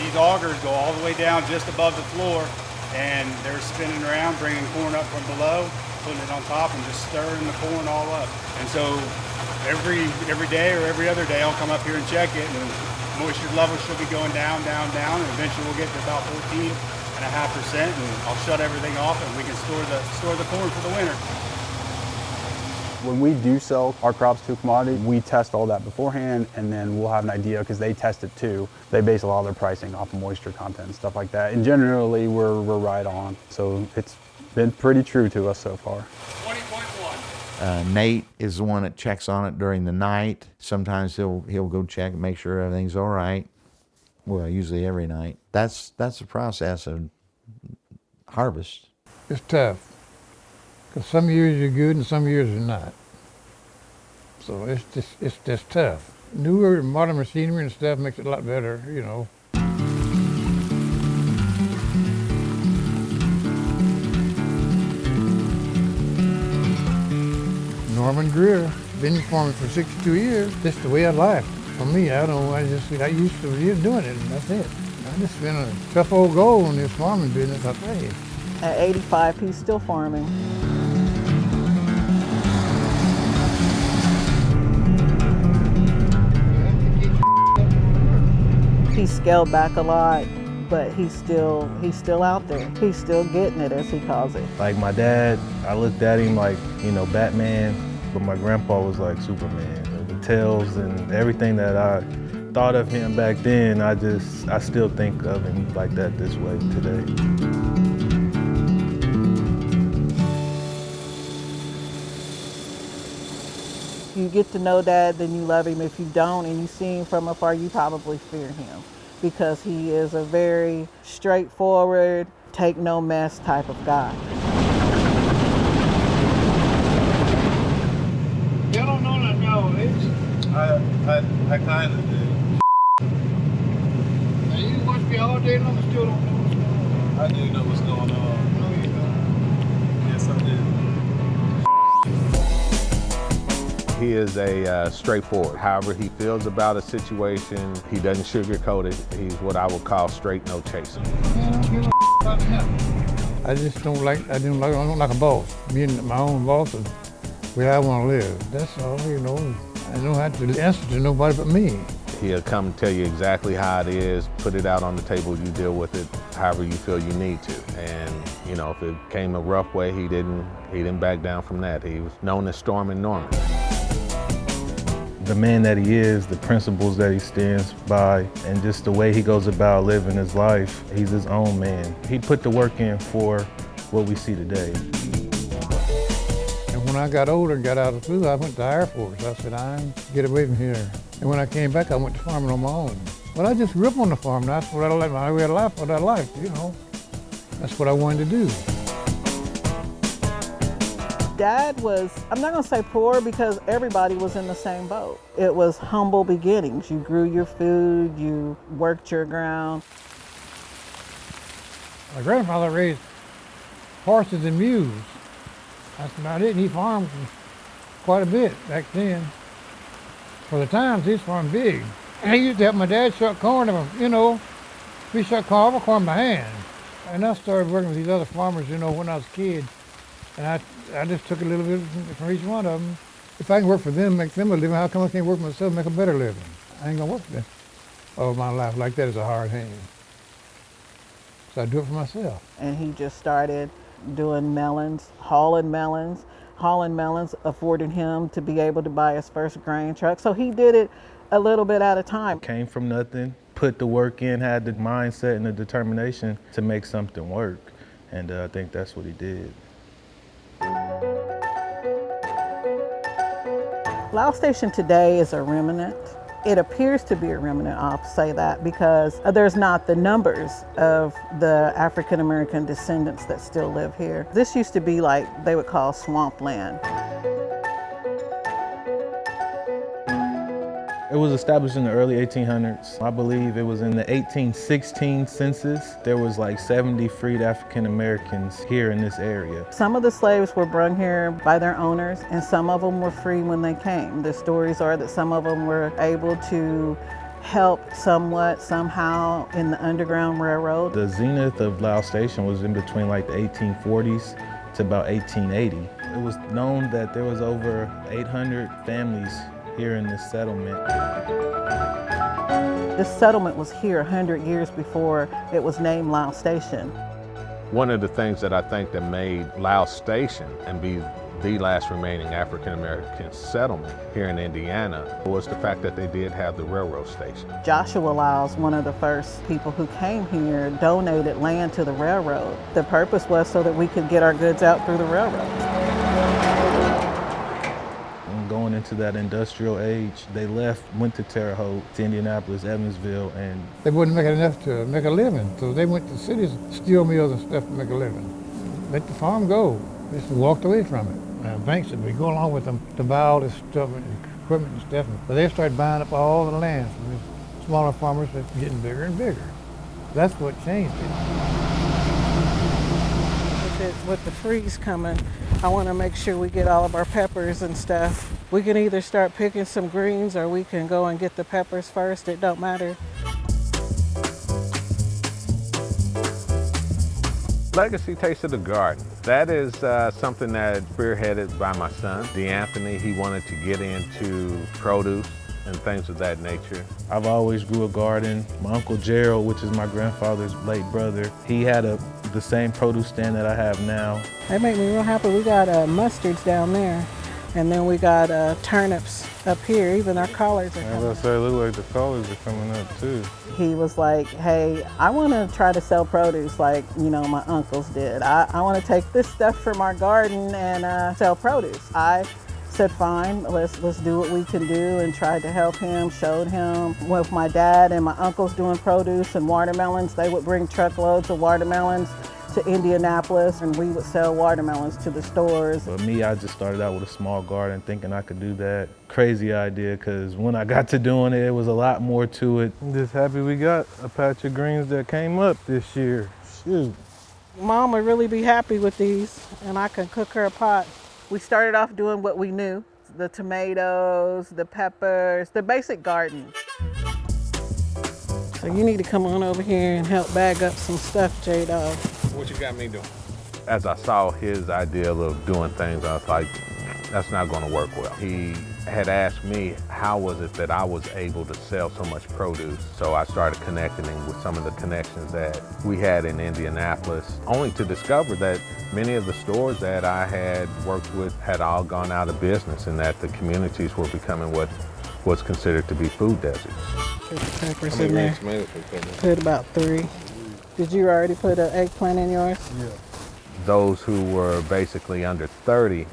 S16: These augers go all the way down just above the floor, and they're spinning around, bringing corn up from below, putting it on top, and just stirring the corn all up. And so every day or every other day, I'll come up here and check it, and moisture levels should be going down, down, down, and eventually we'll get to about 14.5%, and I'll shut everything off, and we can store the corn for the winter.
S6: When we do sell our crops to a commodity, we test all that beforehand, and then we'll have an idea, because they test it too. They base a lot of their pricing off of moisture content and stuff like that, and generally we're right on. So it's been pretty true to us so far.
S16: 20.1.
S10: Nate is the one that checks on it during the night. Sometimes he'll go check and make sure everything's all right. Well, usually every night. That's the process of harvest.
S17: It's tough, because some years you're good and some years you're not. So it's just tough. Newer modern machinery and stuff makes it a lot better, you know. Norman Greer, been farming for 62 years. This is the way I life. For me, I used to be doing it, and that's it. I just been a tough old goal in this farming business, I tell you.
S18: At 85, he's still farming. He's scaled back a lot, but he's still out there. He's still getting it, as he calls it.
S19: Like my dad, I looked at him like, Batman, but my grandpa was like Superman. The tales and everything that I thought of him back then, I still think of him like that this way today.
S18: You get to know Dad, then you love him. If you don't and you see him from afar, you probably fear him, because he is a very straightforward, take no mess type of guy.
S17: You don't know that nowadays.
S20: I kind of do.
S17: Now you watch me all day long and still don't know what's going on.
S20: I do know what's going on.
S17: No, you don't.
S20: Yes, I do.
S21: He is straightforward. However he feels about a situation, he doesn't sugarcoat it. He's what I would call straight, no chasing.
S17: I don't like a boss. Being my own boss is where I want to live. That's all, I don't have to answer to nobody but me.
S21: He'll come and tell you exactly how it is, put it out on the table, you deal with it however you feel you need to. And, if it came a rough way, he didn't back down from that. He was known as Stormin' Norman.
S19: The man that he is, the principles that he stands by, and just the way he goes about living his life, he's his own man. He put the work in for what we see today.
S17: And when I got older and got out of school, I went to the Air Force. I said, get away from here. And when I came back, I went to farming on my own. Well, I just grew up on the farm. That's what I like. My way of life, what I liked, you know. That's what I wanted to do.
S18: Dad was, I'm not gonna say poor because everybody was in the same boat. It was humble beginnings. You grew your food, you worked your ground.
S17: My grandfather raised horses and mules. That's about it. He farmed quite a bit back then. For the times, he farmed big. And he used to help my dad shuck corn, you know. We shuck corn by hand. And I started working with these other farmers, you know, when I was a kid. And I just took a little bit from each one of them. If I can work for them, make them a living, how come I can't work for myself, make a better living? I ain't gonna work for them all my life. Like that is a hard hand. So I do it for myself.
S18: And he just started doing melons, hauling melons. Hauling melons afforded him to be able to buy his first grain truck. So he did it a little bit at a time.
S19: Came from nothing, put the work in, had the mindset and the determination to make something work. And I think that's what he did.
S18: Lyles Station today is a remnant. It appears to be a remnant, I'll say that, because there's not the numbers of the African American descendants that still live here. This used to be like they would call swampland.
S19: It was established in the early 1800s. I believe it was in the 1816 census. There was like 70 freed African Americans here in this area.
S18: Some of the slaves were brought here by their owners, and some of them were free when they came. The stories are that some of them were able to help somewhat, somehow, in the Underground Railroad.
S19: The zenith of Lyles Station was in between like the 1840s to about 1880. It was known that there was over 800 families here in this settlement.
S18: This settlement was here 100 years before it was named Lyles Station.
S21: One of the things that I think that made Lyles Station and be the last remaining African American settlement here in Indiana was the fact that they did have the railroad station.
S18: Joshua Lyles, one of the first people who came here, donated land to the railroad. The purpose was so that we could get our goods out through the railroad.
S19: Going into that industrial age, they went to Terre Haute, to Indianapolis, Evansville, and
S17: they wouldn't make enough to make a living, so they went to cities, steel mills and stuff to make a living. Let the farm go. They just walked away from it. Banks said we go along with them to buy all this stuff and equipment and stuff, but they started buying up all the land from the smaller farmers, that's getting bigger and bigger. That's what changed it.
S18: With the freeze coming, I want to make sure we get all of our peppers and stuff. We can either start picking some greens or we can go and get the peppers first. It don't matter.
S21: Legacy Taste of the Garden. That is something that spearheaded by my son, DeAnthony. He wanted to get into produce and things of that nature.
S19: I've always grew a garden. My Uncle Gerald, which is my grandfather's late brother, he had the same produce stand that I have now.
S18: That make me real happy. We got mustards down there, and then we got turnips up here. Even our collards are coming.
S19: I was gonna say, look like the collards are coming up too.
S18: He was like, hey, I want to try to sell produce like, you know, my uncles did. I want to take this stuff from our garden and sell produce. I said, fine, let's do what we can do, and tried to help him, showed him. With my dad and my uncles doing produce and watermelons, they would bring truckloads of watermelons to Indianapolis, and we would sell watermelons to the stores.
S19: But me, I just started out with a small garden thinking I could do that. Crazy idea, because when I got to doing it, it was a lot more to it. I'm just happy we got a patch of greens that came up this year. Shoot.
S18: Mom would really be happy with these, and I can cook her a pot. We started off doing what we knew, the tomatoes, the peppers, the basic garden. So you need to come on over here and help bag up some stuff, J-Dog.
S21: What you got me doing? As I saw his idea of doing things, I was like, that's not going to work well. He had asked me how was it that I was able to sell so much produce. So I started connecting him with some of the connections that we had in Indianapolis, only to discover that many of the stores that I had worked with had all gone out of business, and that the communities were becoming what was considered to be food deserts.
S18: Put the peppers in there. Put about 3. Did you already put an eggplant in yours?
S21: Yeah. Those who were basically under 30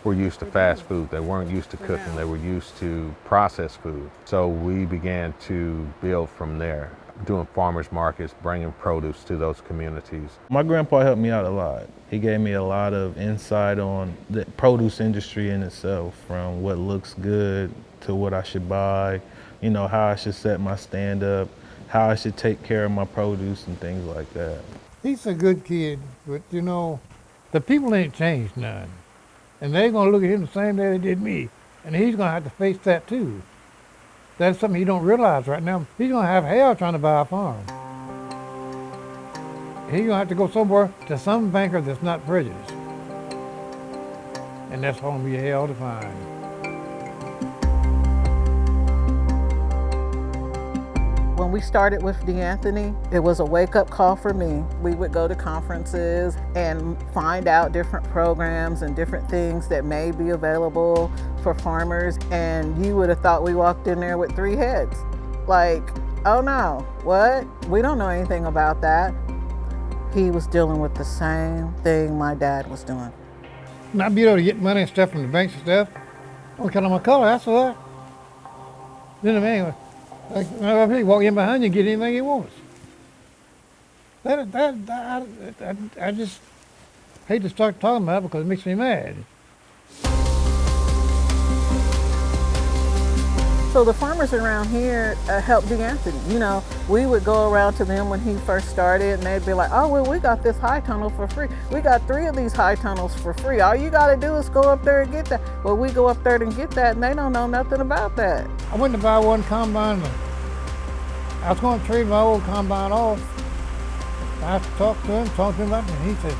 S21: were used to fast food. They weren't used to cooking. They were used to processed food. So we began to build from there, doing farmers markets, bringing produce to those communities.
S19: My grandpa helped me out a lot. He gave me a lot of insight on the produce industry in itself, from what looks good to what I should buy, you know, how I should set my stand up, how I should take care of my produce and things like that.
S17: He's a good kid, but you know, the people ain't changed none. And they're gonna look at him the same way they did me. And he's gonna have to face that too. That's something he don't realize right now. He's gonna have hell trying to buy a farm. He's gonna have to go somewhere to some banker that's not prejudiced. And that's gonna be hell to find.
S18: When we started with DeAnthony, it was a wake-up call for me. We would go to conferences and find out different programs and different things that may be available for farmers, and you would have thought we walked in there with 3 heads. Like, oh no, what? We don't know anything about that. He was dealing with the same thing my dad was doing.
S17: Not be able to get money and stuff from the banks and stuff. Don't cut on my color, that's what. Then the man, like, he walk in behind you and get anything he wants. I just hate to start talking about it because it makes me mad.
S18: So the farmers around here helped DeAnthony. You know, we would go around to them when he first started and they'd be like, oh, well, we got this high tunnel for free. We got 3 of these high tunnels for free. All you gotta do is go up there and get that. Well, we go up there and get that and they don't know nothing about that.
S17: I went to buy one combine. I was going to trade my old combine off. I talked to him about it, and he said,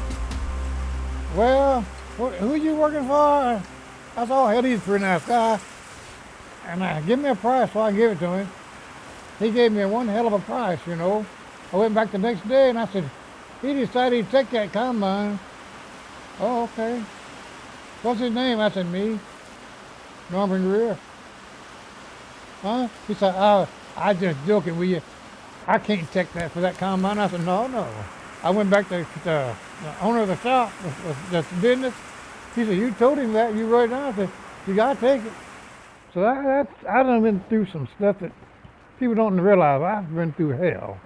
S17: well, who you working for? I said, oh, hell, he's a pretty nice guy. And give me a price so I give it to him. He gave me one hell of a price, you know. I went back the next day and I said, he decided he'd take that combine. Oh, okay. What's his name? I said, me, Norman Greer. Huh? He said, oh, I just joking with you. I can't take that for that combine. I said, no. I went back to the owner of the shop, that's the business. He said, you told him that, you wrote it down. I said, you gotta take it. So I done been through some stuff that people don't realize. I've been through hell.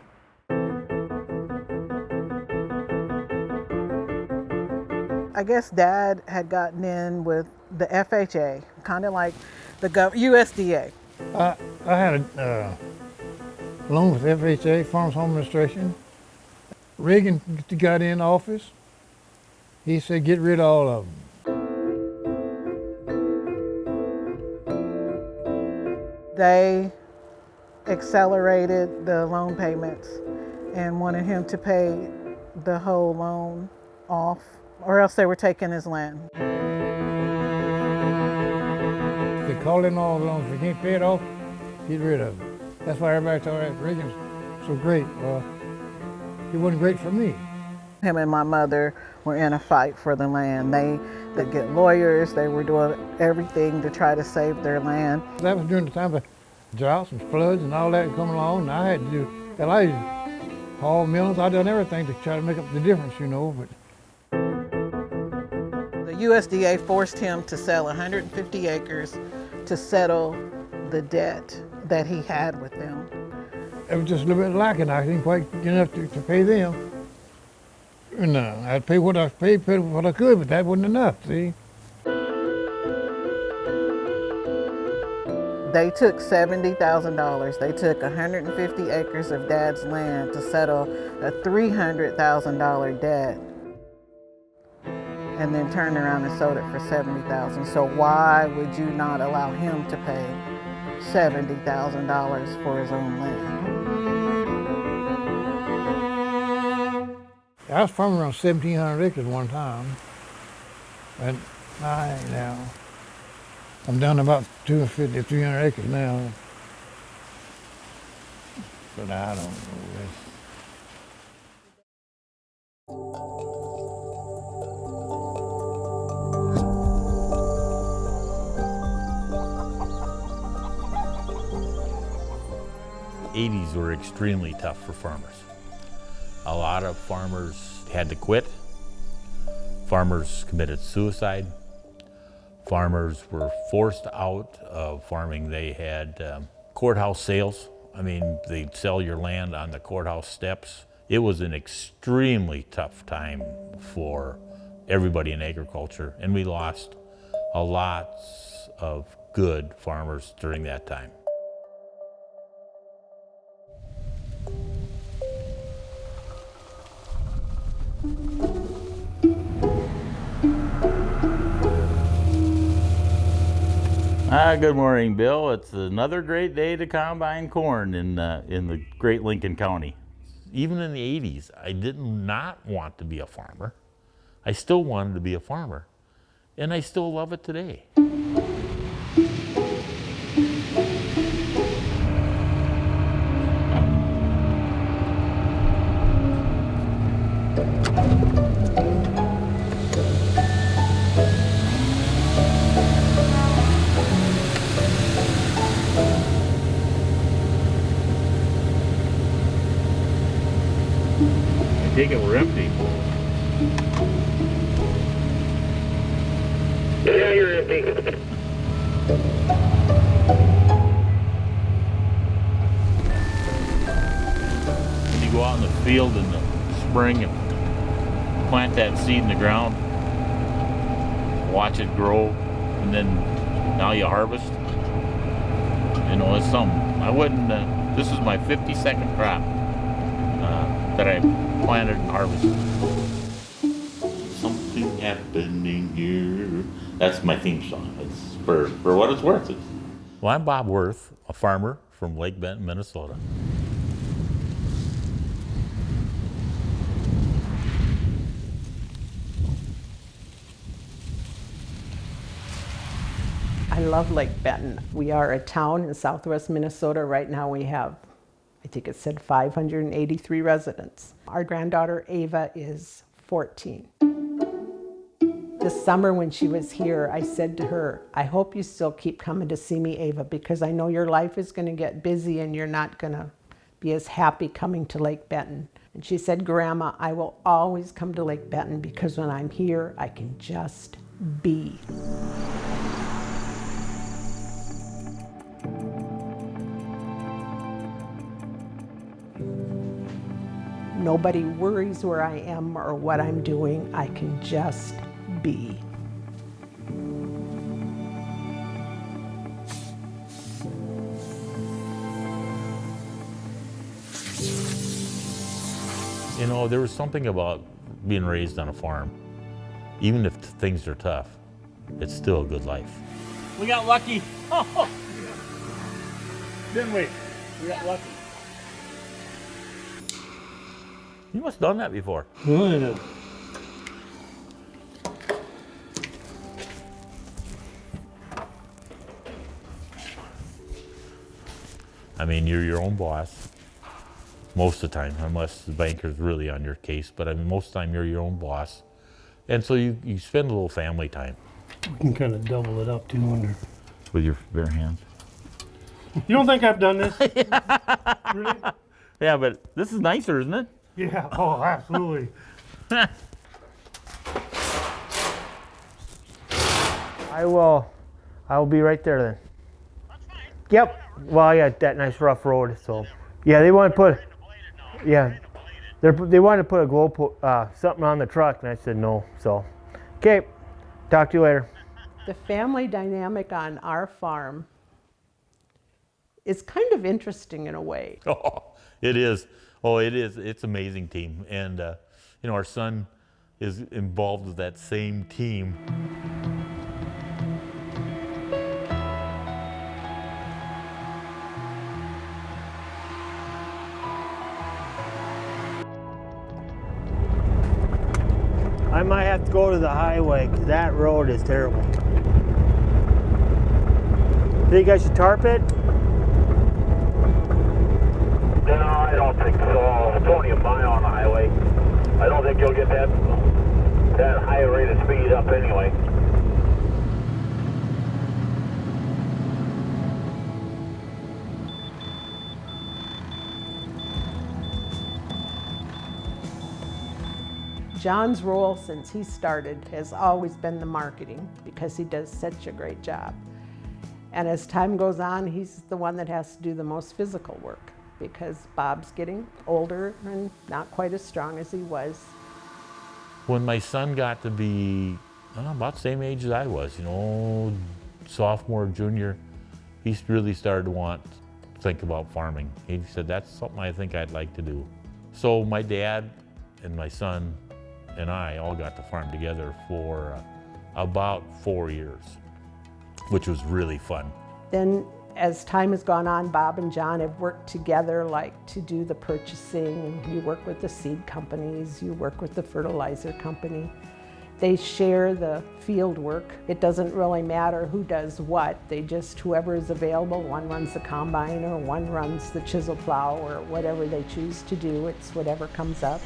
S18: I guess Dad had gotten in with the FHA, kind of like the USDA.
S17: I had a loan with FHA, Farmers Home Administration. Reagan got in office. He said, get rid of all of them.
S18: They accelerated the loan payments and wanted him to pay the whole loan off, or else they were taking his land.
S17: They called in all the loans. If you can't pay it off, get rid of it. That's why everybody thought that Reagan's so great. Well, he wasn't great for me.
S18: Him and my mother were in a fight for the land. They get lawyers. They were doing everything to try to save their land.
S17: That was during the time of droughts and floods and all that coming along. And I had to do, I used to haul millions. I done everything to try to make up the difference, you know. But
S18: the USDA forced him to sell 150 acres to settle the debt that he had with them.
S17: It was just a little bit lacking. I didn't quite get enough to pay them. And I'd pay what I paid what I could, but that wasn't enough, see?
S18: They took $70,000. They took 150 acres of Dad's land to settle a $300,000 debt, and then turned around and sold it for $70,000. So why would you not allow him to pay $70,000 for his own land?
S17: I was farming around 1,700 acres one time, and I ain't now. I'm down to about 250, 300 acres now. But I don't know.
S1: The 80s were extremely tough for farmers. A lot of farmers had to quit. Farmers committed suicide. Farmers were forced out of farming. They had courthouse sales. I mean, they'd sell your land on the courthouse steps. It was an extremely tough time for everybody in agriculture, and we lost a lot of good farmers during that time.
S2: Good morning, Bill. It's another great day to combine corn in the great Lincoln County.
S1: Even in the 80s, I did not want to be a farmer. I still wanted to be a farmer, and I still love it today.
S2: I take it we're empty.
S22: Yeah, you're empty.
S1: When you go out in the field in the spring and plant that seed in the ground, watch it grow, and then now you harvest. You know, it's something. I wouldn't, this is my 52nd crop that I planted and harvested. Something happening here. That's my theme song. It's for what it's worth. Well, I'm Bob Worth, a farmer from Lake Benton, Minnesota.
S23: I love Lake Benton. We are a town in southwest Minnesota. Right now we have, I think it said 583 residents. Our granddaughter Ava is 14. This summer when she was here, I said to her, I hope you still keep coming to see me, Ava, because I know your life is going to get busy and you're not going to be as happy coming to Lake Benton. And she said, Grandma, I will always come to Lake Benton because when I'm here, I can just be. Nobody worries where I am or what I'm doing. I can just be.
S1: You know, there was something about being raised on a farm. Even if things are tough, it's still a good life.
S2: We got lucky. Oh. Didn't we? We got lucky.
S1: You must have done that before.
S2: Oh, yeah.
S1: I mean, you're your own boss most of the time, unless the banker's really on your case. But I mean, most of the time you're your own boss. And so you spend a little family time.
S24: We can kind of double it up too under.
S1: With your bare hands?
S24: You don't think I've done this? Really?
S2: Yeah, but this is nicer, isn't it?
S24: Yeah, oh, absolutely.
S25: I'll be right there then. Yep. Well, yeah, that nice rough road. So, yeah, they want to put, they wanted to put a glow something on the truck, and I said no. So, okay, talk to you later.
S23: The family dynamic on our farm is kind of interesting in a way.
S1: Oh, it is. Oh, it is. It's an amazing team. And, you know, our son is involved with that same team.
S25: I might have to go to the highway because that road is terrible. Think I should tarp it?
S22: No, I don't think so. It's only a mile on the highway. I don't think you'll get that high rate of speed up anyway.
S23: John's role since he started has always been the marketing because he does such a great job. And as time goes on, he's the one that has to do the most physical work because Bob's getting older and not quite as strong as he was.
S1: When my son got to be about the same age as I was, sophomore, junior, he really started to think about farming. He said, that's something I think I'd like to do. So my dad and my son and I all got to farm together for about 4 years, which was really fun.
S23: Then as time has gone on, Bob and John have worked together, like to do the purchasing. You work with the seed companies, you work with the fertilizer company. They share the field work. It doesn't really matter who does what. Whoever is available, one runs the combine or one runs the chisel plow or whatever they choose to do. It's whatever comes up.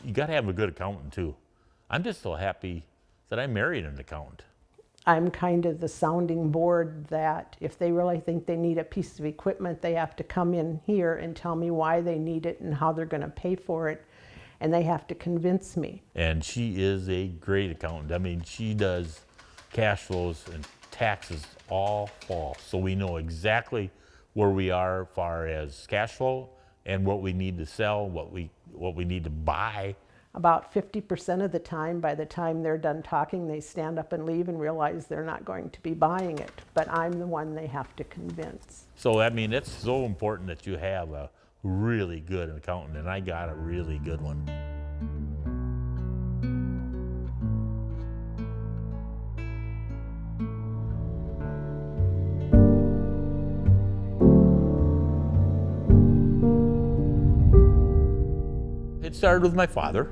S1: You got to have a good accountant too. I'm just so happy that I married an accountant.
S23: I'm kind of the sounding board that if they really think they need a piece of equipment, they have to come in here and tell me why they need it and how they're going to pay for it, and they have to convince me.
S1: And she is a great accountant. I mean, she does cash flows and taxes all fall, so we know exactly where we are as far as cash flow and what we need to sell, what we need to buy.
S23: About 50% of the time, by the time they're done talking, they stand up and leave and realize they're not going to be buying it. But I'm the one they have to convince.
S1: So, I mean, it's so important that you have a really good accountant, and I got a really good one. It started with my father.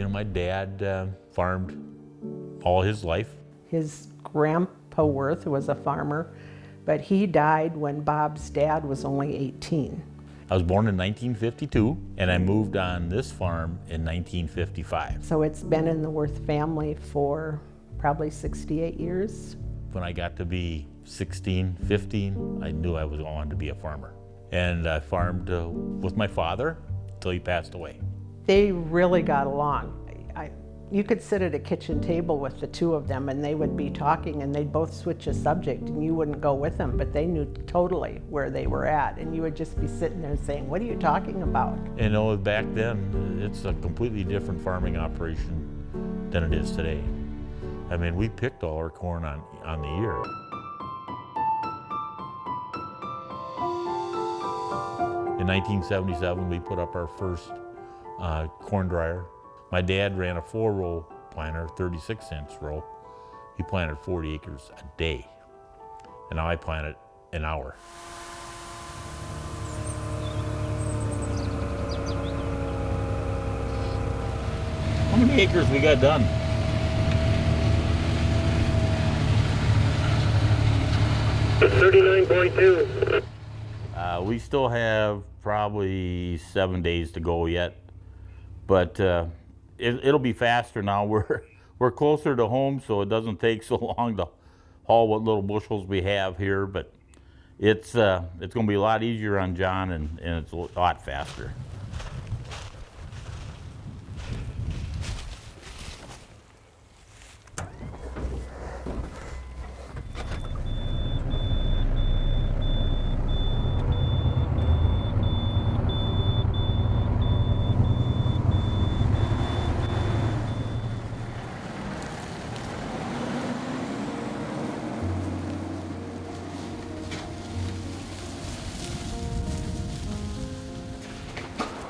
S1: My dad farmed all his life.
S23: His grandpa Worth was a farmer, but he died when Bob's dad was only 18.
S1: I was born in 1952, and I moved on this farm in 1955.
S23: So it's been in the Worth family for probably 68 years.
S1: When I got to be 16, 15, I knew I wanted to be a farmer. And I farmed with my father until he passed away.
S23: They really got along. You could sit at a kitchen table with the two of them and they would be talking and they'd both switch a subject and you wouldn't go with them, but they knew totally where they were at and you would just be sitting there saying, what are you talking about?
S1: Back then, it's a completely different farming operation than it is today. I mean, we picked all our corn on the ear. In 1977, we put up our first corn dryer. My dad ran a 4-row planter, 36-inch row. He planted 40 acres a day. And now I plant it an hour. How many acres we got done?
S22: It's 39.2.
S1: We still have probably 7 days to go yet, but it'll be faster now. We're closer to home, so it doesn't take so long to haul what little bushels we have here. But it's going to be a lot easier on John, and it's a lot faster.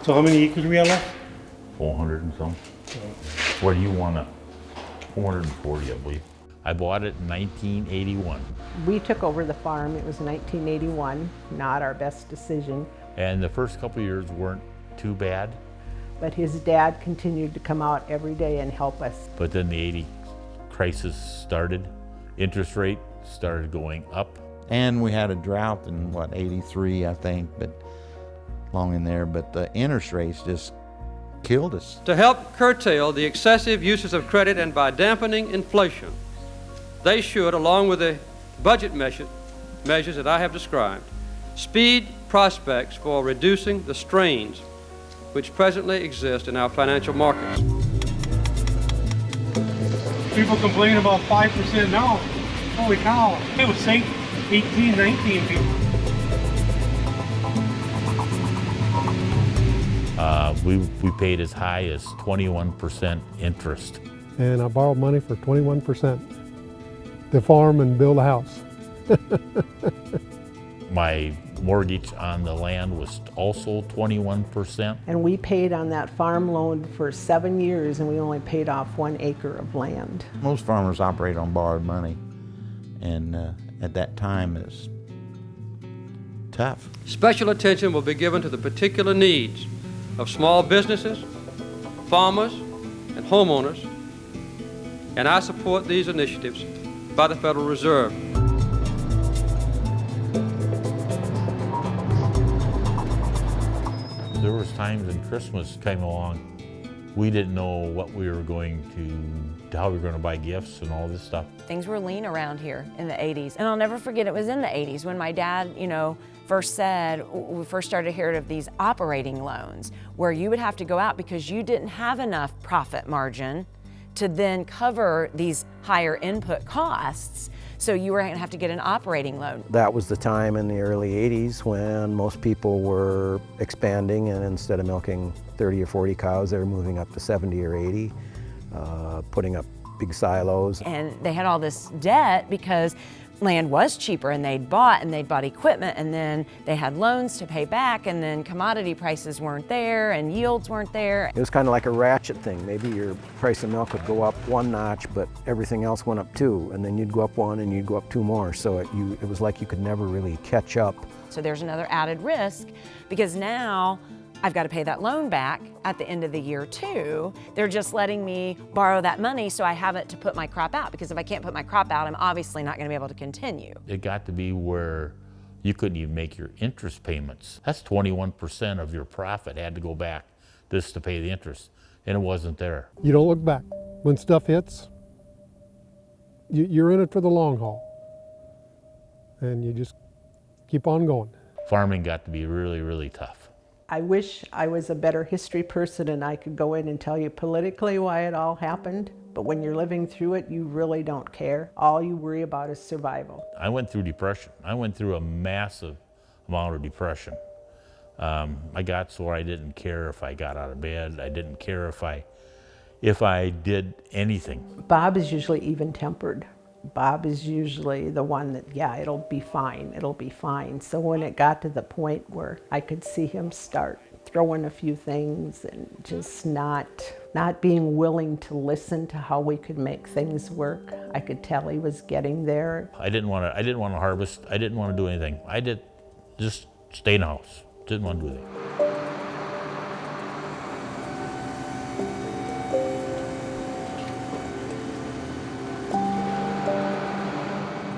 S24: So how many acres we have left?
S1: 400 and some. What do you want? 440, I believe. I bought it in 1981.
S23: We took over the farm, it was 1981, not our best decision.
S1: And the first couple of years weren't too bad.
S23: But his dad continued to come out every day and help us.
S1: But then the 80 crisis started. Interest rate started going up.
S10: And we had a drought in, 83, I think. But along in there, but the interest rates just killed us.
S3: To help curtail the excessive uses of credit and by dampening inflation, they should, along with the budget measures that I have described, speed prospects for reducing the strains which presently exist in our financial markets.
S24: People complain about 5% now. Holy cow, it was 18, 19 people.
S1: We paid as high as 21% interest.
S8: And I borrowed money for 21% to farm and build a house.
S1: My mortgage on the land was also 21%.
S23: And we paid on that farm loan for 7 years, and we only paid off 1 acre of land.
S10: Most farmers operate on borrowed money, and at that time it's tough.
S3: Special attention will be given to the particular needs of small businesses, farmers, and homeowners, and I support these initiatives by the Federal Reserve.
S1: There was times when Christmas came along, we didn't know what we were going to, how we were going to buy gifts and all this stuff.
S11: Things were lean around here in the 80s. And I'll never forget, it was in the 80s when my dad, first said, we first started hearing of these operating loans where you would have to go out because you didn't have enough profit margin to then cover these higher input costs. So you were gonna have to get an operating loan.
S15: That was the time in the early 80s when most people were expanding, and instead of milking 30 or 40 cows, they were moving up to 70 or 80, putting up big silos.
S11: And they had all this debt because land was cheaper, and they'd bought equipment, and then they had loans to pay back, and then commodity prices weren't there and yields weren't there.
S15: It was kind of like a ratchet thing. Maybe your price of milk would go up 1 notch, but everything else went up 2, and then you'd go up 1 and you'd go up 2 more. So it was like you could never really catch up.
S11: So there's another added risk because now I've got to pay that loan back at the end of the year too. They're just letting me borrow that money so I have it to put my crop out, because if I can't put my crop out, I'm obviously not going to be able to continue.
S1: It got to be where you couldn't even make your interest payments. That's 21% of your profit had to go back just to pay the interest, and it wasn't there.
S8: You don't look back. When stuff hits, you're in it for the long haul. And you just keep on going.
S1: Farming got to be really, really tough.
S23: I wish I was a better history person and I could go in and tell you politically why it all happened, but when you're living through it, you really don't care. All you worry about is survival.
S1: I went through depression. I went through a massive amount of depression. I got so I didn't care if I got out of bed. I didn't care if I did anything.
S23: Bob is usually even-tempered. Bob is usually the one that, yeah, it'll be fine, it'll be fine. So when it got to the point where I could see him start throwing a few things and just not being willing to listen to how we could make things work, I could tell he was getting there.
S1: I didn't want to harvest. I didn't want to do anything. I did just stay in the house. Didn't want to do anything.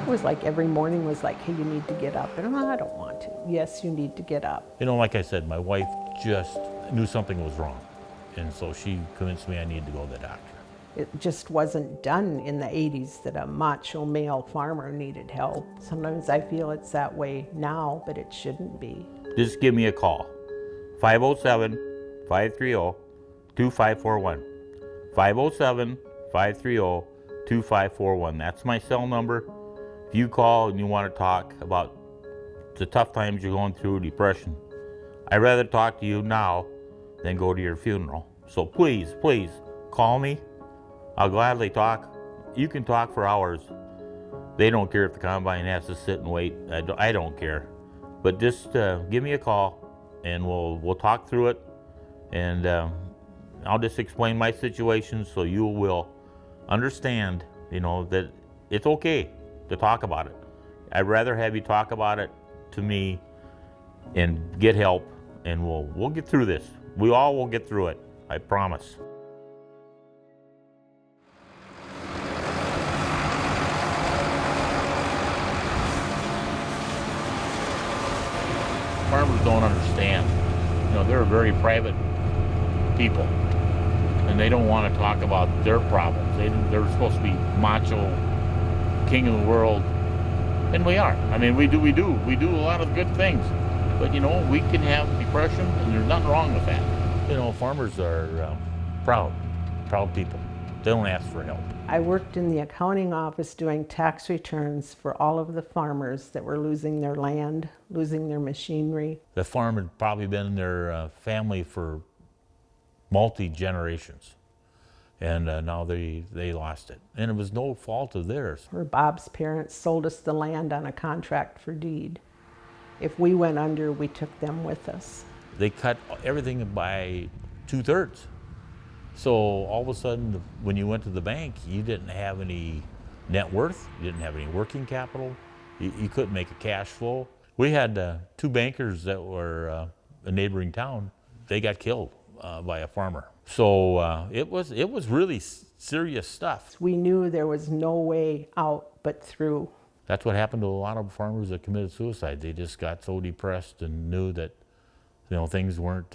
S23: It was like every morning was like, hey, you need to get up. And I don't want to. Yes, you need to get up.
S1: Like I said, my wife just knew something was wrong. And so she convinced me I needed to go to the doctor.
S23: It just wasn't done in the 80s that a macho male farmer needed help. Sometimes I feel it's that way now, but it shouldn't be.
S2: Just give me a call. 507-530-2541. 507-530-2541. That's my cell number. If you call and you want to talk about the tough times you're going through, depression, I'd rather talk to you now than go to your funeral. So please, please call me. I'll gladly talk. You can talk for hours. They don't care if the combine has to sit and wait. I don't care. But just give me a call and we'll talk through it. And I'll just explain my situation so you will understand, that it's okay to talk about it. I'd rather have you talk about it to me and get help, and we'll get through this. We all will get through it, I promise. Farmers don't understand they're very private people, and they don't want to talk about their problems. They're supposed to be macho, king of the world, and we are. I mean, we do a lot of good things, but you know, we can have depression, and there's nothing wrong with that. You know, farmers are proud people. They don't ask for help.
S23: I worked in the accounting office doing tax returns for all of the farmers that were losing their land, losing their machinery.
S1: The farm had probably been in their family for multi-generations, and now they lost it. And it was no fault of theirs.
S23: Where Bob's parents sold us the land on a contract for deed. If we went under, we took them with us.
S1: They cut everything by 2/3. So all of a sudden, when you went to the bank, you didn't have any net worth, you didn't have any working capital, you couldn't make a cash flow. We had 2 bankers that were a neighboring town. They got killed by a farmer. So it was really serious stuff.
S23: We knew there was no way out but through.
S1: That's what happened to a lot of farmers that committed suicide. They just got so depressed and knew that, you know, things weren't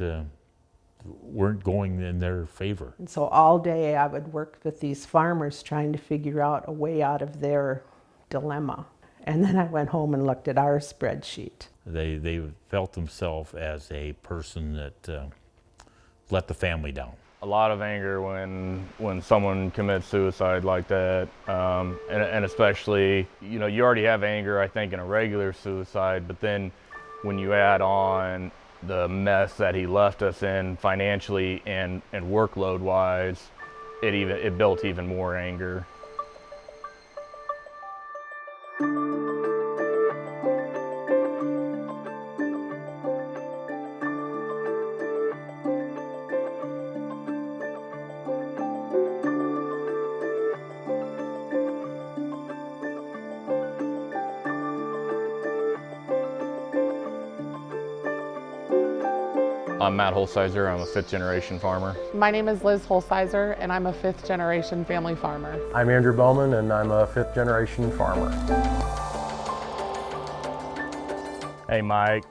S1: going in their favor.
S23: And so all day I would work with these farmers trying to figure out a way out of their dilemma. And then I went home and looked at our spreadsheet.
S1: They felt themselves as a person that let the family down.
S4: A lot of anger when someone commits suicide like that, and especially, you know, you already have anger, I think, in a regular suicide, but then when you add on the mess that he left us in financially and workload wise, it built even more anger. I'm Matt Holsizer. I'm a 5th generation farmer.
S5: My name is Liz Holsizer, and I'm a 5th generation family farmer.
S9: I'm Andrew Bowman, and I'm a 5th generation farmer.
S4: Hey Mike,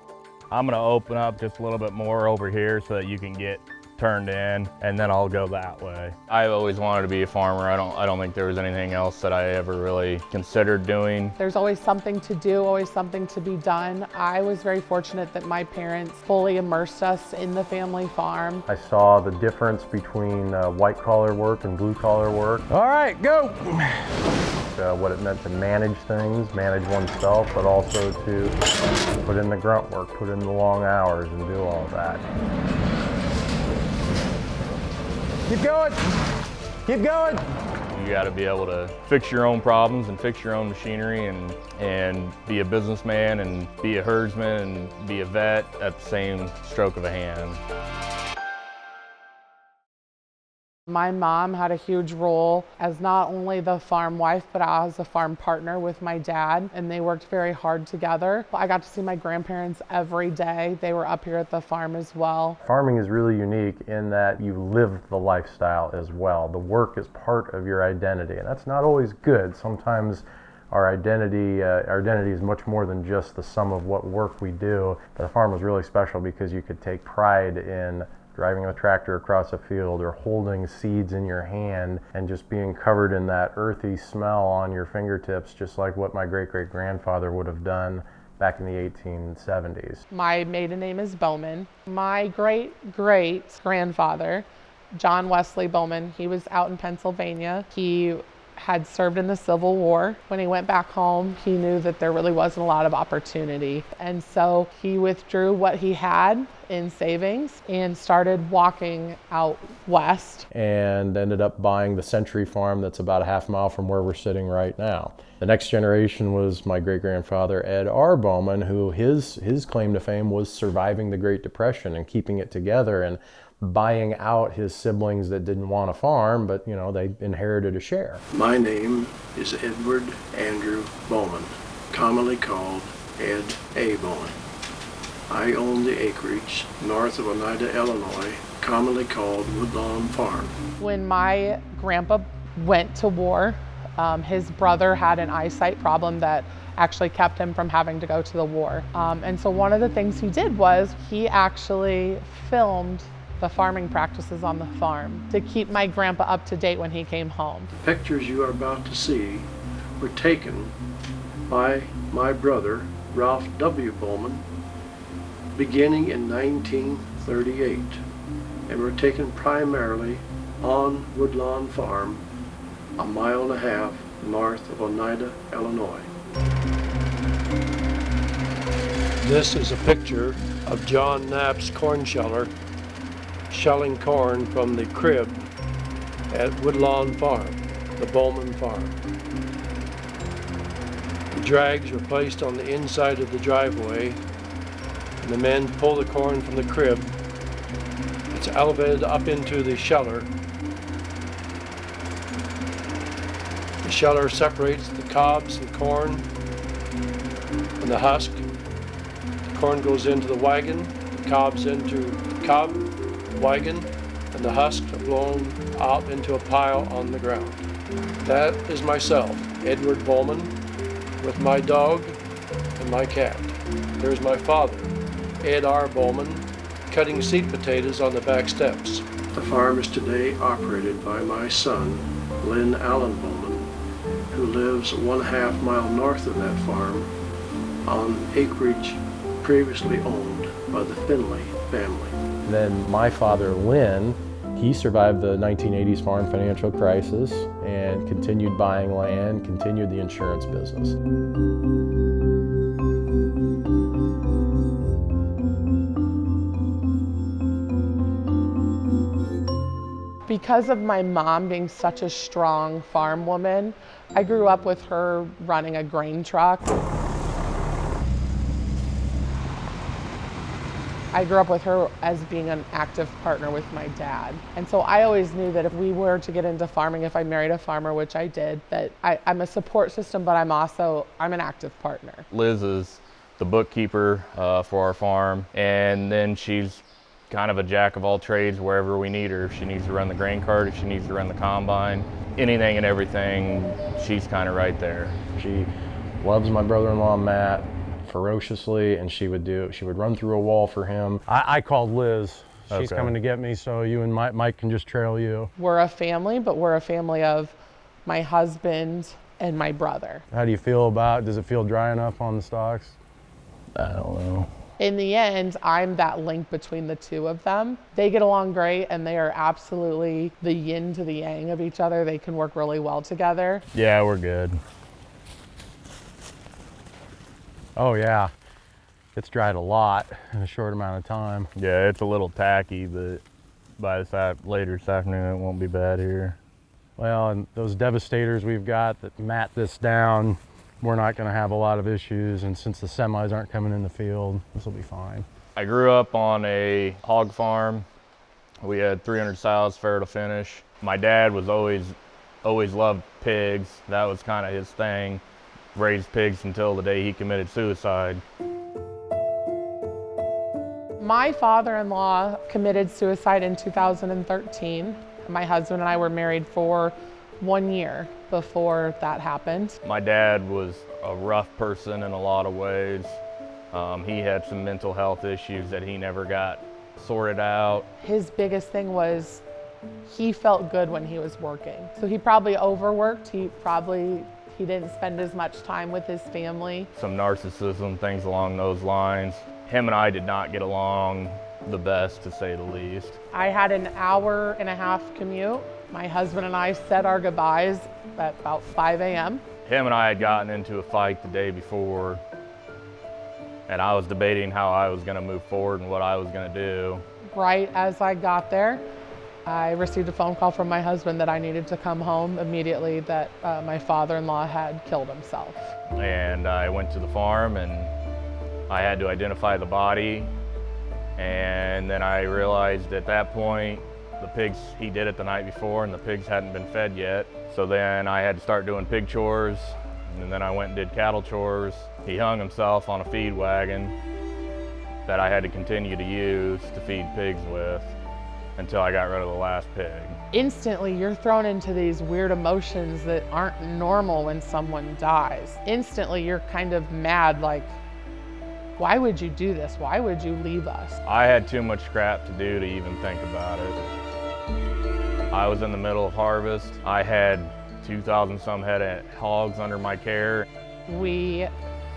S4: I'm gonna open up just a little bit more over here so that you can get turned in, and then I'll go that way. I've always wanted to be a farmer. I don't think there was anything else that I ever really considered doing.
S5: There's always something to do, always something to be done. I was very fortunate that my parents fully immersed us in the family farm.
S9: I saw the difference between white collar work and blue collar work.
S25: All right, go.
S9: What it meant to manage things, manage oneself, but also to put in the grunt work, put in the long hours and do all of that.
S25: Keep going. Keep going.
S4: You got to be able to fix your own problems and fix your own machinery and be a businessman and be a herdsman and be a vet at the same stroke of a hand.
S5: My mom had a huge role as not only the farm wife, but as a farm partner with my dad, and they worked very hard together. I got to see my grandparents every day. They were up here at the farm as well.
S9: Farming is really unique in that you live the lifestyle as well. The work is part of your identity, and that's not always good. Sometimes our identity is much more than just the sum of what work we do. But the farm was really special because you could take pride in driving a tractor across a field or holding seeds in your hand and just being covered in that earthy smell on your fingertips, just like what my great-great-grandfather would have done back in the 1870s.
S5: My maiden name is Bowman. My great-great-grandfather, John Wesley Bowman, he was out in Pennsylvania. He had served in the Civil War. When he went back home, he knew that there really wasn't a lot of opportunity. And so he withdrew what he had in savings and started walking out west.
S9: And ended up buying the Century Farm that's about a half mile from where we're sitting right now. The next generation was my great-grandfather, Ed R. Bowman, who his claim to fame was surviving the Great Depression and keeping it together and buying out his siblings that didn't want to farm, but you know, they inherited a share.
S13: My name is Edward Andrew Bowman, commonly called Ed A. Bowman. I own the acreage north of Oneida, Illinois, commonly called Woodlawn Farm.
S5: When my grandpa went to war His brother had an eyesight problem that actually kept him from having to go to the war. And so one of the things he did was he actually filmed the farming practices on the farm to keep my grandpa up to date when he came home.
S13: The pictures you are about to see were taken by my brother, Ralph W. Bowman, beginning in 1938, and were taken primarily on Woodlawn Farm, a mile and a half north of Oneida, Illinois. This is a picture of John Knapp's corn sheller shelling corn from the crib at Woodlawn Farm, the Bowman farm. The drags were placed on the inside of the driveway, and the men pull the corn from the crib. It's elevated up into the sheller. The sheller separates the cobs and corn from the husk. The corn goes into the wagon, the cobs into the cob wagon, and the husks are blown out into a pile on the ground. That is myself, Edward Bowman, with my dog and my cat. There's my father, Ed R. Bowman, cutting seed potatoes on the back steps. The farm is today operated by my son, Lynn Allen Bowman, who lives 1/2 mile north of that farm on acreage previously owned by the Finley family.
S9: Then my father, Lynn, he survived the 1980s farm financial crisis and continued buying land, continued the insurance business.
S5: Because of my mom being such a strong farm woman, I grew up with her running a grain truck. I grew up with her as being an active partner with my dad. And so I always knew that if we were to get into farming, if I married a farmer, which I did, that I'm a support system, but I'm an active partner.
S4: Liz is the bookkeeper for our farm, and then she's kind of a jack of all trades wherever we need her. If she needs to run the grain cart, if she needs to run the combine, anything and everything, she's kind of right there.
S9: She loves my brother-in-law, Matt, ferociously, and she would run through a wall for him.
S8: I called Liz. She's
S9: Okay.
S8: coming to get me, so you and Mike can just trail you.
S5: We're a family, but we're a family of my husband and my brother.
S8: How do you feel does it feel dry enough on the stalks?
S9: I don't know.
S5: In the end, I'm that link between the two of them. They get along great, and they are absolutely the yin to the yang of each other. They can work really well together.
S4: Yeah, we're good.
S8: Oh yeah, it's dried a lot in a short amount of time.
S4: Yeah, it's a little tacky, but by later this afternoon, it won't be bad here.
S8: Well, and those devastators we've got that mat this down, we're not going to have a lot of issues, and since the semis aren't coming in the field, this will be fine.
S4: I grew up on a hog farm. We had 300 sows, fair to finish. My dad was always loved pigs. That was kind of his thing. Raised pigs until the day he committed suicide.
S5: My father-in-law committed suicide in 2013. My husband and I were married for 1 year before that happened.
S4: My dad was a rough person in a lot of ways. He had some mental health issues that he never got sorted out.
S5: His biggest thing was he felt good when he was working. So he probably overworked. He didn't spend as much time with his family.
S4: Some narcissism, things along those lines. Him and I did not get along the best, to say the least.
S5: I had an 1.5-hour commute. My husband and I said our goodbyes at about 5 a.m.
S4: Him and I had gotten into a fight the day before, and I was debating how I was going to move forward and what I was going to do.
S5: Right as I got there, I received a phone call from my husband that I needed to come home immediately, that my father-in-law had killed himself.
S4: And I went to the farm and I had to identify the body. And then I realized at that point, the pigs, he did it the night before and the pigs hadn't been fed yet. So then I had to start doing pig chores, and then I went and did cattle chores. He hung himself on a feed wagon that I had to continue to use to feed pigs with until I got rid of the last pig.
S5: instantly you're thrown into these weird emotions that aren't normal when someone dies. Instantly you're kind of mad, like, why would you do this? Why would you leave us?
S4: I had too much crap to do to even think about it. I was in the middle of harvest. I had 2,000 some head of hogs under my care.
S5: We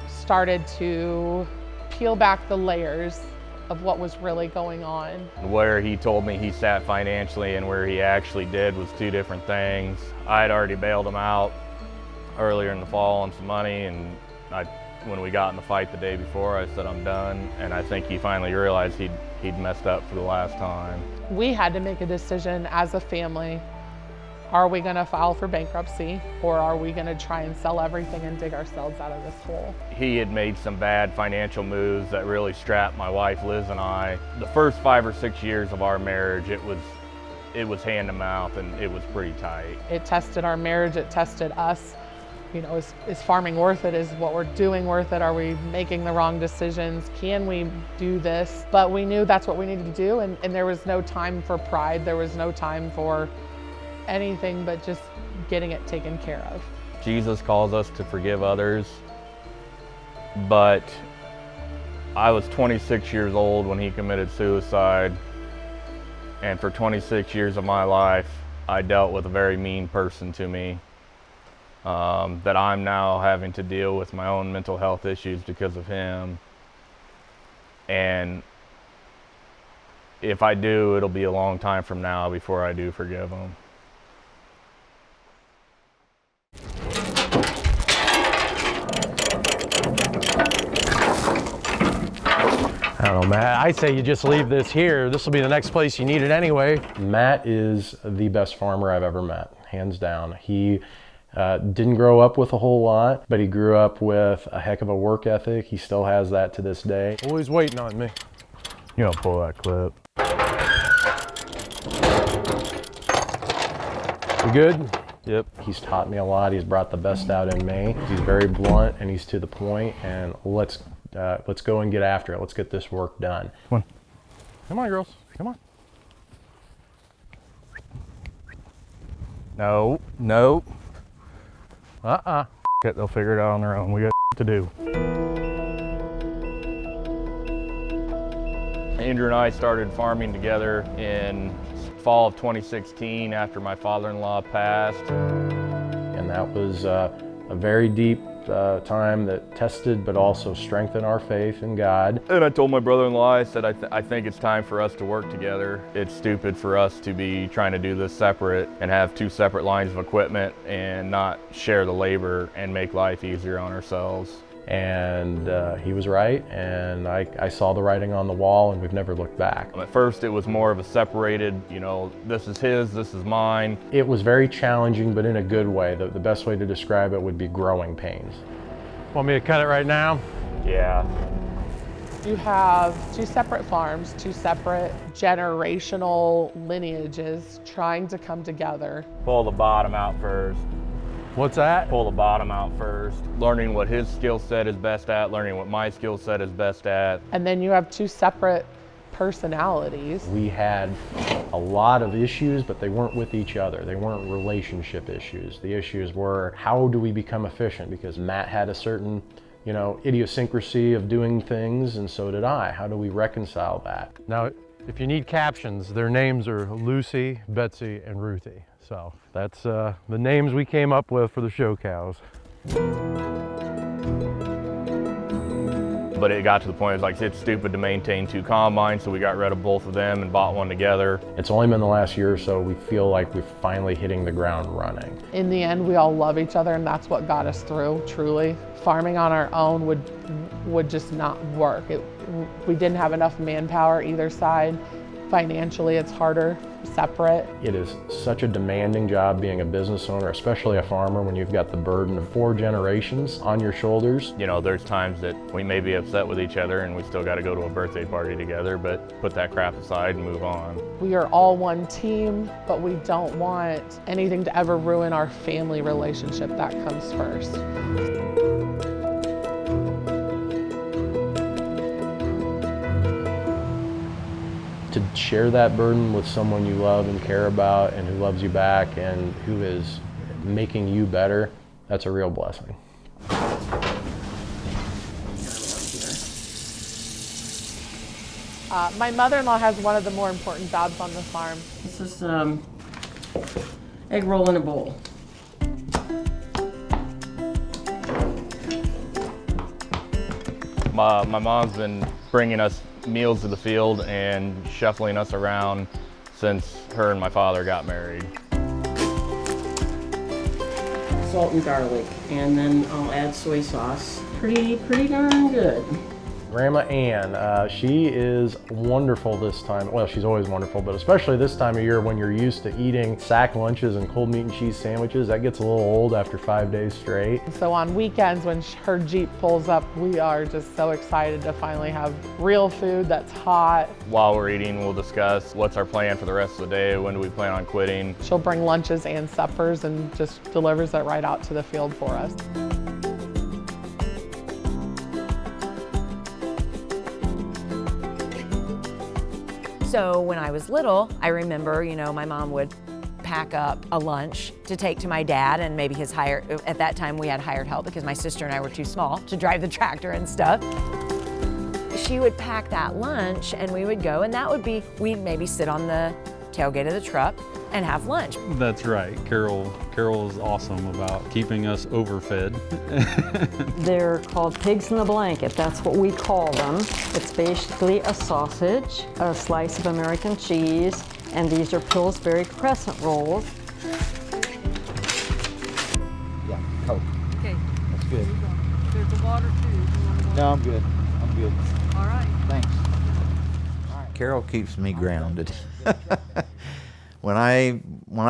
S5: started to peel back the layers of what was really going on.
S4: Where he told me he sat financially and where he actually did was two different things. I had already bailed him out earlier in the fall on some money, and when we got in the fight the day before, I said I'm done, and I think he finally realized he'd messed up for the last time.
S5: We had to make a decision as a family. Are we gonna file for bankruptcy, or are we gonna try and sell everything and dig ourselves out of this hole?
S4: He had made some bad financial moves that really strapped my wife Liz and I. The first 5 or 6 years of our marriage, it was hand to mouth, and it was pretty tight.
S5: It tested our marriage, it tested us. You know, is farming worth it? Is what we're doing worth it? Are we making the wrong decisions? Can we do this? But we knew that's what we needed to do, and there was no time for pride. There was no time for anything but just getting it taken care of.
S4: Jesus calls us to forgive others, but I was 26 years old when he committed suicide, and for 26 years of my life, I dealt with a very mean person to me, that I'm now having to deal with my own mental health issues because of him. And if I do, it'll be a long time from now before I do forgive him.
S6: I don't know, Matt. I say you just leave this here. This will be the next place you need it anyway.
S9: Matt is the best farmer I've ever met, hands down. He didn't grow up with a whole lot, but he grew up with a heck of a work ethic. He still has that to this day.
S6: Always waiting on me.
S4: You don't pull that clip.
S6: You good?
S4: Yep.
S9: He's taught me a lot. He's brought the best out in me. He's very blunt and he's to the point, and let's go and get after it. Let's get this work done.
S6: Come on. Come on, girls. Come on.
S4: No, no.
S6: They'll figure it out on their own. We got to do.
S4: Andrew and I started farming together in fall of 2016 after my father-in-law passed.
S9: And that was a very deep time that tested but also strengthened our faith in God.
S4: And I told my brother-in-law, I said, I think it's time for us to work together. It's stupid for us to be trying to do this separate and have two separate lines of equipment and not share the labor and make life easier on ourselves.
S9: And he was right, and I saw the writing on the wall, and we've never looked back.
S4: At first it was more of a separated, you know, this is his, this is mine.
S9: It was very challenging, but in a good way. The best way to describe it would be growing pains.
S6: Want me to cut it right now?
S4: Yeah.
S5: You have two separate farms, two separate generational lineages trying to come together.
S4: Pull the bottom out first.
S6: What's that?
S4: Pull the bottom out first. Learning what his skill set is best at, learning what my skill set is best at.
S5: And then you have two separate personalities.
S9: We had a lot of issues, but they weren't with each other. They weren't relationship issues. The issues were, how do we become efficient? Because Matt had a certain, you know, idiosyncrasy of doing things, and so did I. How do we reconcile that?
S6: Now, if you need captions, their names are Lucy, Betsy, and Ruthie. So that's the names we came up with for the show cows.
S4: But it got to the point, it's stupid to maintain two combines, so we got rid of both of them and bought one together.
S9: It's only been the last year or so we feel like we're finally hitting the ground running.
S5: In the end, we all love each other, and that's what got us through, truly. Farming on our own would just not work. We didn't have enough manpower either side. Financially, it's harder, separate.
S9: It is such a demanding job being a business owner, especially a farmer, when you've got the burden of 4 generations on your shoulders.
S4: You know, there's times that we may be upset with each other and we still got to go to a birthday party together, but put that crap aside and move on.
S5: We are all one team, but we don't want anything to ever ruin our family relationship. That comes first.
S6: to share that burden with someone you love and care about and who loves you back and who is making you better, that's a real blessing.
S5: My mother-in-law has one of the more important jobs on the farm.
S7: This is egg roll in a bowl.
S4: My mom's been bringing us meals to the field and shuffling us around since her and my father got married.
S7: Salt and garlic, and then I'll add soy sauce. Pretty darn good.
S6: Grandma Ann, she is wonderful this time. Well, she's always wonderful, but especially this time of year when you're used to eating sack lunches and cold meat and cheese sandwiches, that gets a little old after 5 days straight.
S5: So on weekends when her Jeep pulls up, we are just so excited to finally have real food that's hot.
S4: While we're eating, we'll discuss what's our plan for the rest of the day, when do we plan on quitting.
S5: She'll bring lunches and suppers and just delivers it right out to the field for us.
S11: So when I was little, I remember, my mom would pack up a lunch to take to my dad and maybe his at that time we had hired help because my sister and I were too small to drive the tractor and stuff. She would pack that lunch and we would go, and that would be, we'd maybe sit on the tailgate of the truck and have lunch.
S12: That's right. Carol is awesome about keeping us overfed.
S7: They're called pigs in the blanket. That's what we call them. It's basically a sausage, a slice of American cheese, and these are Pillsbury crescent rolls.
S14: Yeah, Coke.
S7: Okay.
S14: That's good.
S7: There's the water too.
S14: No, I'm good. I'm good.
S7: All right.
S14: Thanks.
S10: Carol keeps me grounded. When I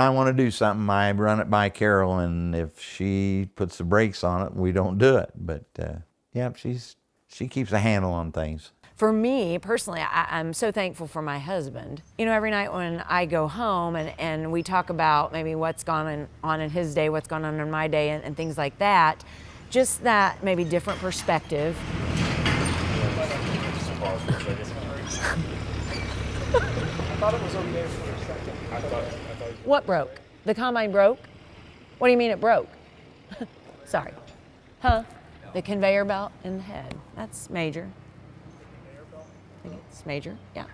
S10: want to do something, I run it by Carol, and if she puts the brakes on it, we don't do it. But yeah, she keekeeps a handle on things.
S11: For me, personally, I'm so thankful for my husband. Every night when I go home and we talk about maybe what's gone on in his day, what's gone on in my day, and things like that, just that maybe different perspective.
S17: I thought it was okay for a second.
S11: What broke? The combine broke? What do you mean it broke? Sorry. Huh? The conveyor belt in the head. That's major. I think it's major, yeah.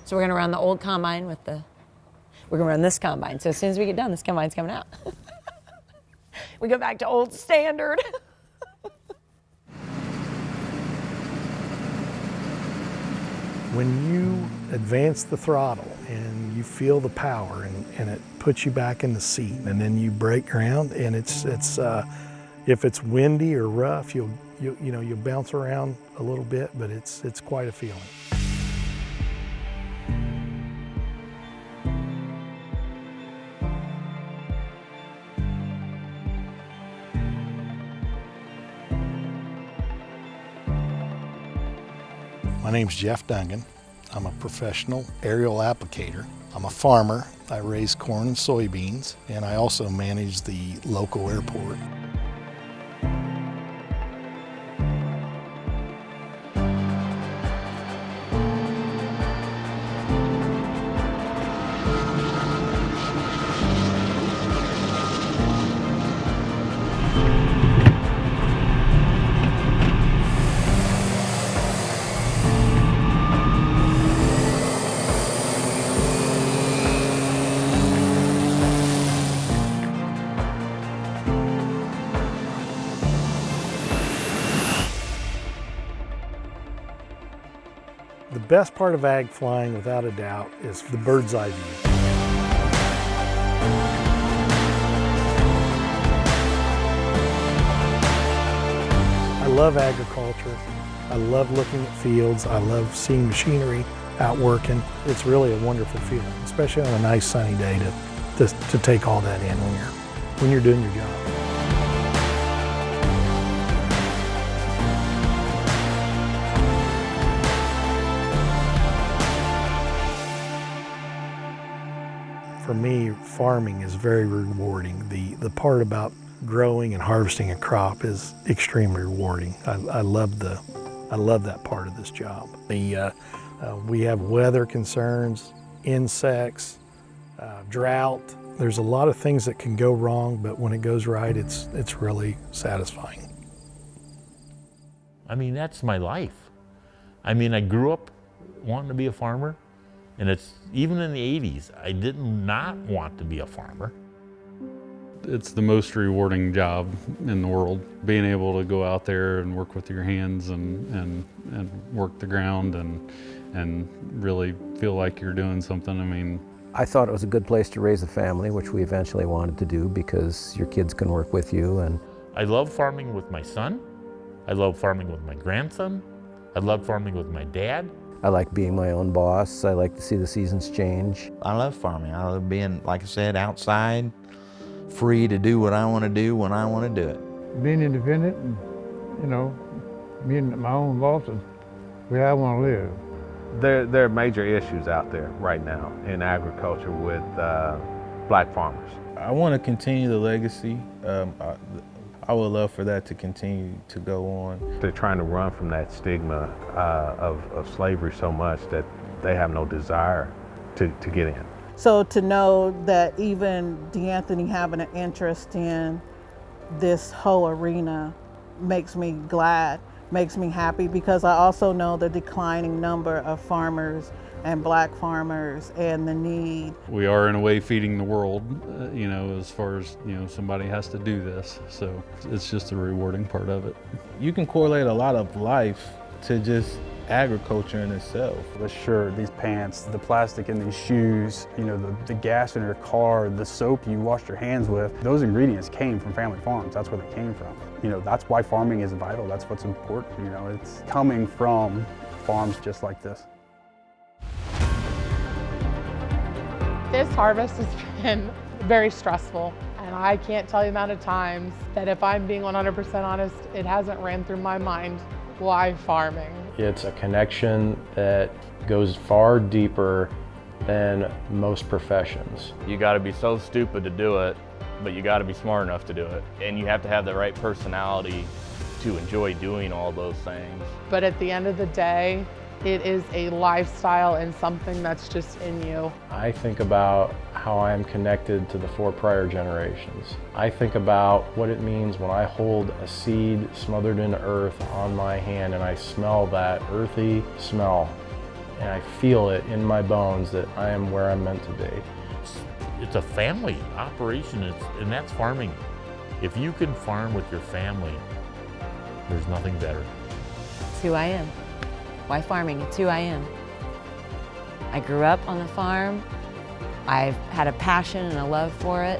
S11: So we're gonna run the old combine we're gonna run this combine. So as soon as we get done, this combine's coming out. We go back to old standard.
S16: When you advance the throttle and you feel the power and it puts you back in the seat, and then you brake ground, and it's if it's windy or rough, you'll bounce around a little bit, but it's quite a feeling. My name's Jeff Dungan. I'm a professional aerial applicator. I'm a farmer. I raise corn and soybeans, and I also manage the local airport. The best part of ag flying, without a doubt, is the bird's eye view. I love agriculture. I love looking at fields. I love seeing machinery out working. It's really a wonderful feeling, especially on a nice sunny day to take all that in when you're doing your job. For me, farming is very rewarding. The part about growing and harvesting a crop is extremely rewarding. I love that part of this job. The We have weather concerns, insects, drought. There's a lot of things that can go wrong, but when it goes right, it's really satisfying.
S1: I mean, that's my life. I mean, I grew up wanting to be a farmer, and it's even in the 80s, I did not want to be a farmer.
S12: It's the most rewarding job in the world, being able to go out there and work with your hands and work the ground and really feel like you're doing something. I mean,
S15: I thought it was a good place to raise a family, which we eventually wanted to do because your kids can work with you. And
S1: I love farming with my son. I love farming with my grandson. I love farming with my dad.
S15: I like being my own boss. I like to see the seasons change.
S10: I love farming. I love being, like I said, outside, free to do what I want to do when I want to do it.
S17: Being independent and, you know, being my own boss is where I want to live.
S18: There are major issues out there right now in agriculture with black farmers.
S19: I want to continue the legacy. I would love for that to continue to go on.
S18: They're trying to run from that stigma of slavery so much that they have no desire to get in.
S20: So to know that even DeAnthony having an interest in this whole arena makes me glad, makes me happy, because I also know the declining number of farmers and black farmers and the need.
S12: we are in a way feeding the world, you know, as far as, you know, somebody has to do this. So it's just a rewarding part of it.
S19: You can correlate a lot of life to just agriculture in itself.
S21: The shirt, these pants, the plastic in these shoes, you know, the gas in your car, the soap you washed your hands with, those ingredients came from family farms. That's where they came from. You know, that's why farming is vital. That's what's important. You know, it's coming from farms just like this.
S5: This harvest has been very stressful, and I can't tell you the amount of times that, if I'm being 100% honest, it hasn't ran through my mind, why farming?
S6: It's a connection that goes far deeper than most professions.
S4: You got to be so stupid to do it, but you got to be smart enough to do it. And you have to have the right personality to enjoy doing all those things.
S5: But at the end of the day, it is a lifestyle and something that's just in you.
S6: I think about how I am connected to the 4 prior generations. I think about what it means when I hold a seed smothered in earth on my hand and I smell that earthy smell, and I feel it in my bones that I am where I'm meant to be.
S1: It's a family operation, and that's farming. If you can farm with your family, there's nothing better.
S11: It's who I am. Why farming? It's who I am. I grew up on the farm. I've had a passion and a love for it.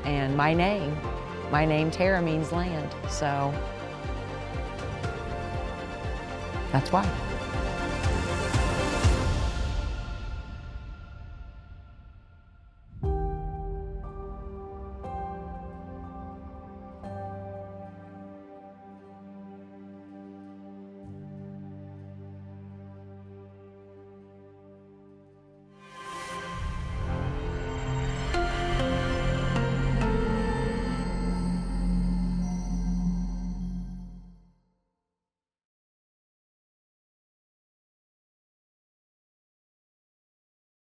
S11: And my name Tara, means land. So that's why.